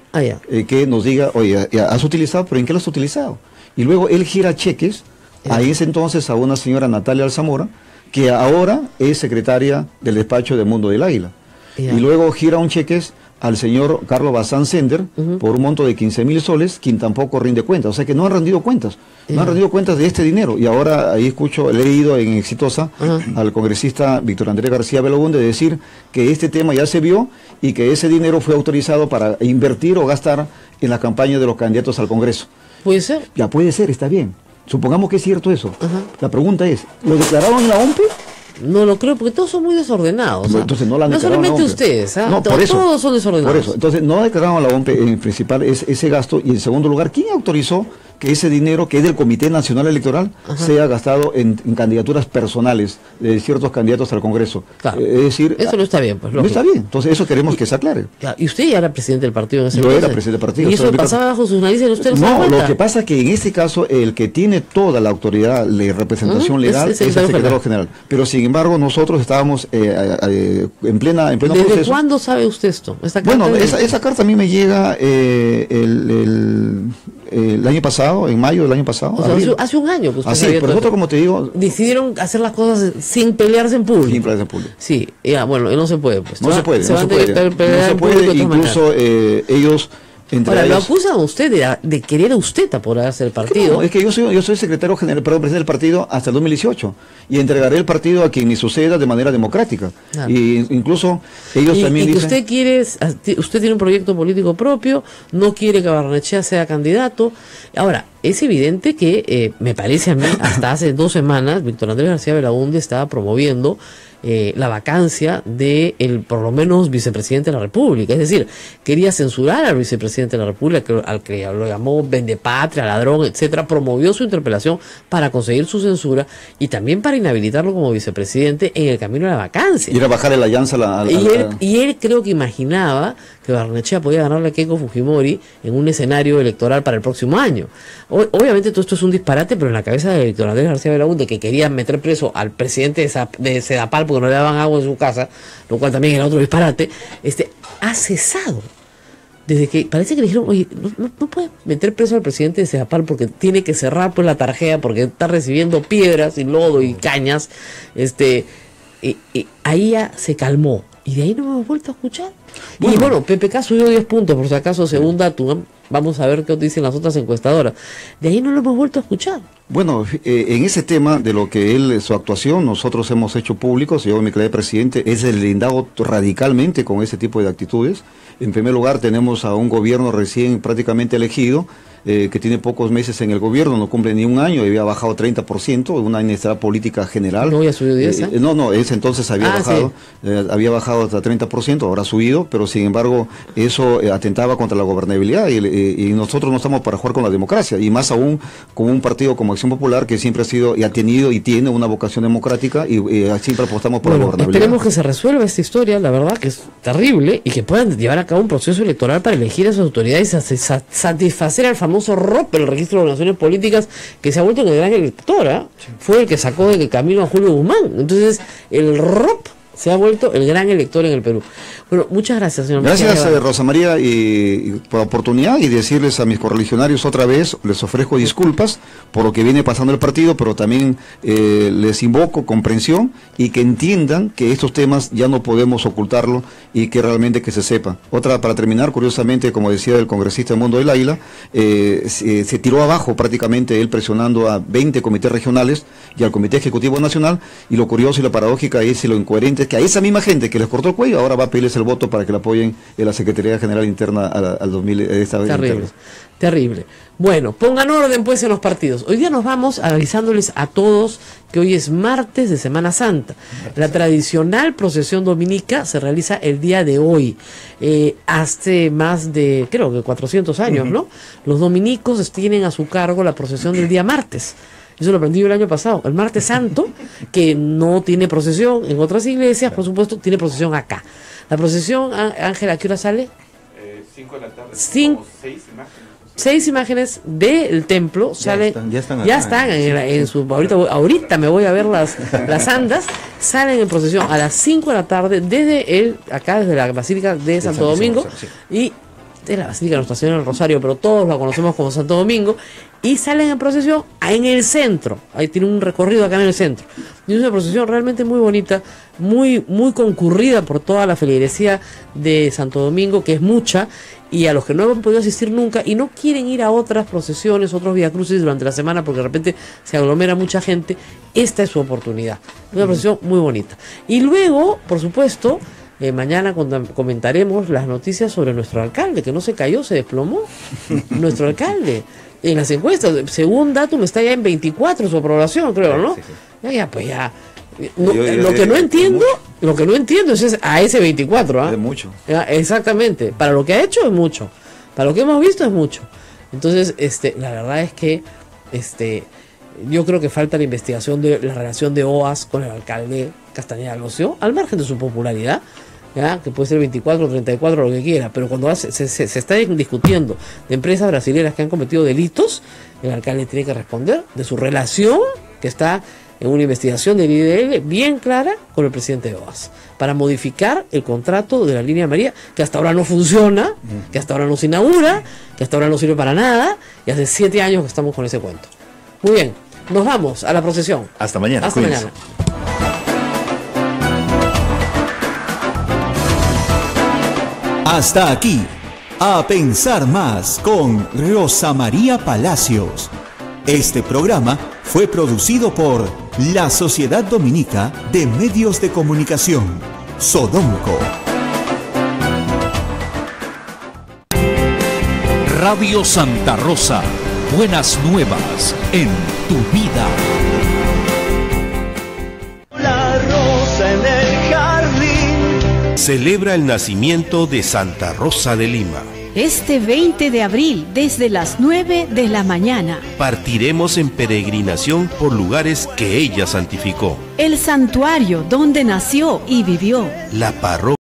S17: que nos diga, oye, ¿has utilizado? ¿Pero en qué lo has utilizado? Y luego él gira cheques a ese entonces a una señora Natalia Alzamora, que ahora es secretaria del despacho de Mundo del Águila. Y luego gira un cheques al señor Carlos Bazán Sender por un monto de 15.000 soles, quien tampoco rinde cuentas. O sea que no han rendido cuentas. No han rendido cuentas de este dinero. Y ahora ahí he leído en Exitosa al congresista Víctor Andrés García Belaúnde decir que este tema ya se vio y que ese dinero fue autorizado para invertir o gastar en la campaña de los candidatos al Congreso.
S2: ¿Puede ser?
S17: Ya puede ser, está bien. Supongamos que es cierto eso. La pregunta es, ¿lo declararon en la OMPE?
S2: No lo creo, porque todos son muy desordenados.
S17: No, entonces no la han declarado
S2: solamente ustedes,
S17: no, por eso,
S2: todos son desordenados.
S17: Por eso, entonces no declararon a la OMPE en principal ese gasto, y en segundo lugar, ¿quién autorizó que ese dinero que es del Comité Nacional Electoral sea gastado en candidaturas personales de ciertos candidatos al Congreso?
S2: Claro.
S17: Es decir,
S2: eso no está bien, pues.
S17: No está bien, entonces eso queremos que se aclare.
S2: Claro. Y usted ya era presidente del partido en ese
S17: momento. Yo era presidente del partido.
S2: ¿Y eso pasaba bajo sus narices y usted no se da
S17: cuenta? Lo que pasa es que en este caso el que tiene toda la autoridad de representación legal es el secretario general. Pero sin embargo nosotros estábamos en pleno proceso.
S2: ¿Desde cuándo sabe usted esto?
S17: Bueno, esa carta a mí me llega el año pasado, en mayo del año pasado.
S2: O sea, hace un año que usted
S17: sabía. Pero nosotros, como te digo,
S2: decidieron hacer las cosas sin pelearse en público.
S17: Sin pelearse en público.
S2: Sí, bueno, no se puede. Pues.
S17: No se puede, incluso ellos...
S2: Ahora, lo acusan a usted de querer a usted apoderarse del partido.
S17: No, es que yo soy secretario general, presidente del partido hasta el 2018 y entregaré el partido a quien ni suceda de manera democrática. Claro. Y incluso ellos también dicen...
S2: usted tiene un proyecto político propio, no quiere que Barnechea sea candidato. Ahora, es evidente que, me parece a mí, hasta hace 2 semanas, Víctor Andrés García Belaúnde estaba promoviendo la vacancia de por lo menos vicepresidente de la República. Es decir, quería censurar al vicepresidente de la República, al que lo llamó vendepatria, ladrón, etcétera. Promovió su interpelación para conseguir su censura y también para inhabilitarlo como vicepresidente en el camino a la vacancia.
S17: Y era bajar la alianza
S2: y él creo que imaginaba que Barnechea podía ganarle a Keiko Fujimori en un escenario electoral para el próximo año. Obviamente todo esto es un disparate, pero en la cabeza de Víctor Andrés García Belaúnde, que quería meter preso al presidente de Sedapal porque no le daban agua en su casa, lo cual también era otro disparate, ha cesado desde que parece que le dijeron, oye, no puedes meter preso al presidente de Sedapal porque tiene que cerrar pues la tarjeta porque está recibiendo piedras y lodo y cañas, ahí ya se calmó y de ahí no hemos vuelto a escuchar. Y bueno, PPK subió 10 puntos, por si acaso, según dato. Vamos a ver qué dicen las otras encuestadoras. De ahí no lo hemos vuelto a escuchar.
S17: Bueno, en ese tema de lo que su actuación, nosotros hemos hecho públicos, yo en mi calidad de presidente, es deslindado radicalmente con ese tipo de actitudes. En primer lugar, tenemos a un gobierno recién prácticamente elegido, que tiene pocos meses en el gobierno, no cumple ni un año, y había bajado 30%, una inestabilidad política general.
S2: No había subido 10,
S17: No, ese entonces había bajado, sí. Había bajado hasta 30%, ahora ha subido, pero sin embargo eso atentaba contra la gobernabilidad y nosotros no estamos para jugar con la democracia, y más aún con un partido como Acción Popular que siempre ha sido y ha tenido y tiene una vocación democrática y siempre apostamos por la gobernabilidad.
S2: Esperemos que se resuelva esta historia, la verdad que es terrible, y que puedan llevar a cabo un proceso electoral para elegir a esas autoridades y satisfacer al famoso ROP, el Registro de Organizaciones Políticas, que se ha vuelto en el gran elector, fue el que sacó del camino a Julio Guzmán. Entonces el ROP se ha vuelto el gran elector en el Perú. Bueno, muchas gracias, señor.
S17: Gracias, Rosa María, y por la oportunidad, y decirles a mis correligionarios otra vez, les ofrezco disculpas por lo que viene pasando el partido, pero también les invoco comprensión y que entiendan que estos temas ya no podemos ocultarlo y que realmente que se sepa. Otra, para terminar, curiosamente, como decía el congresista Mundo del Águila, se tiró abajo prácticamente él presionando a 20 comités regionales y al Comité Ejecutivo Nacional, y lo curioso y lo paradójico es y lo incoherente es que a esa misma gente que les cortó el cuello ahora va a pedirles el voto para que la apoyen en la Secretaría General Interna al 2000.
S2: Terrible. Bueno, pongan orden pues en los partidos. Hoy día nos vamos avisándoles a todos que hoy es martes de Semana Santa. La tradicional procesión dominica se realiza el día de hoy. Hace más de, creo que 400 años, ¿no? Los dominicos tienen a su cargo la procesión del día martes. Eso lo aprendí yo el año pasado. El martes santo, que no tiene procesión en otras iglesias, por supuesto, tiene procesión acá. La procesión, Ángela, ¿a qué hora sale?
S18: 5 de la tarde.
S2: 6 imágenes. 6 imágenes del templo salen, ya están en su ahorita me voy a ver las andas, salen en procesión a las 5 de la tarde desde la Basílica de Santo Domingo, y de la Basílica de Nuestra Señora del Rosario, pero todos la conocemos como Santo Domingo, y salen en procesión en el centro. Ahí tiene un recorrido acá en el centro, y es una procesión realmente muy bonita, muy concurrida por toda la feligresía de Santo Domingo, que es mucha, y a los que no han podido asistir nunca y no quieren ir a otras procesiones, otros viacrucis durante la semana porque de repente se aglomera mucha gente, esta es su oportunidad. Una procesión muy bonita. Y luego, por supuesto, mañana comentaremos las noticias sobre nuestro alcalde, que no se cayó, se desplomó. Nuestro alcalde, en las encuestas, según Datum, está ya en 24 su aprobación, creo, ¿no? Sí. Ya. Lo que no entiendo es a ese 24,
S17: Es mucho.
S2: Exactamente. Para lo que ha hecho es mucho. Para lo que hemos visto es mucho. Entonces, la verdad es que yo creo que falta la investigación de la relación de OAS con el alcalde Castañeda Locio, al margen de su popularidad, que puede ser 24, 34, lo que quiera, pero cuando se está discutiendo de empresas brasileñas que han cometido delitos, el alcalde tiene que responder de su relación, que está en una investigación del IDL bien clara con el presidente de OAS, para modificar el contrato de la línea María, que hasta ahora no funciona, que hasta ahora no se inaugura, que hasta ahora no sirve para nada, y hace 7 años que estamos con ese cuento. Muy bien, nos vamos a la procesión.
S1: Hasta mañana.
S2: Hasta mañana.
S11: Hasta aquí, A Pensar Más con Rosa María Palacios. Este programa fue producido por la Sociedad Dominica de Medios de Comunicación, Sodomco. Radio Santa Rosa, buenas nuevas en tu vida.
S5: La rosa en el jardín.
S13: Celebra el nacimiento de Santa Rosa de Lima.
S19: Este 20 de abril, desde las 9 de la mañana,
S13: partiremos en peregrinación por lugares que ella santificó.
S19: el santuario donde nació y vivió,
S13: La parroquia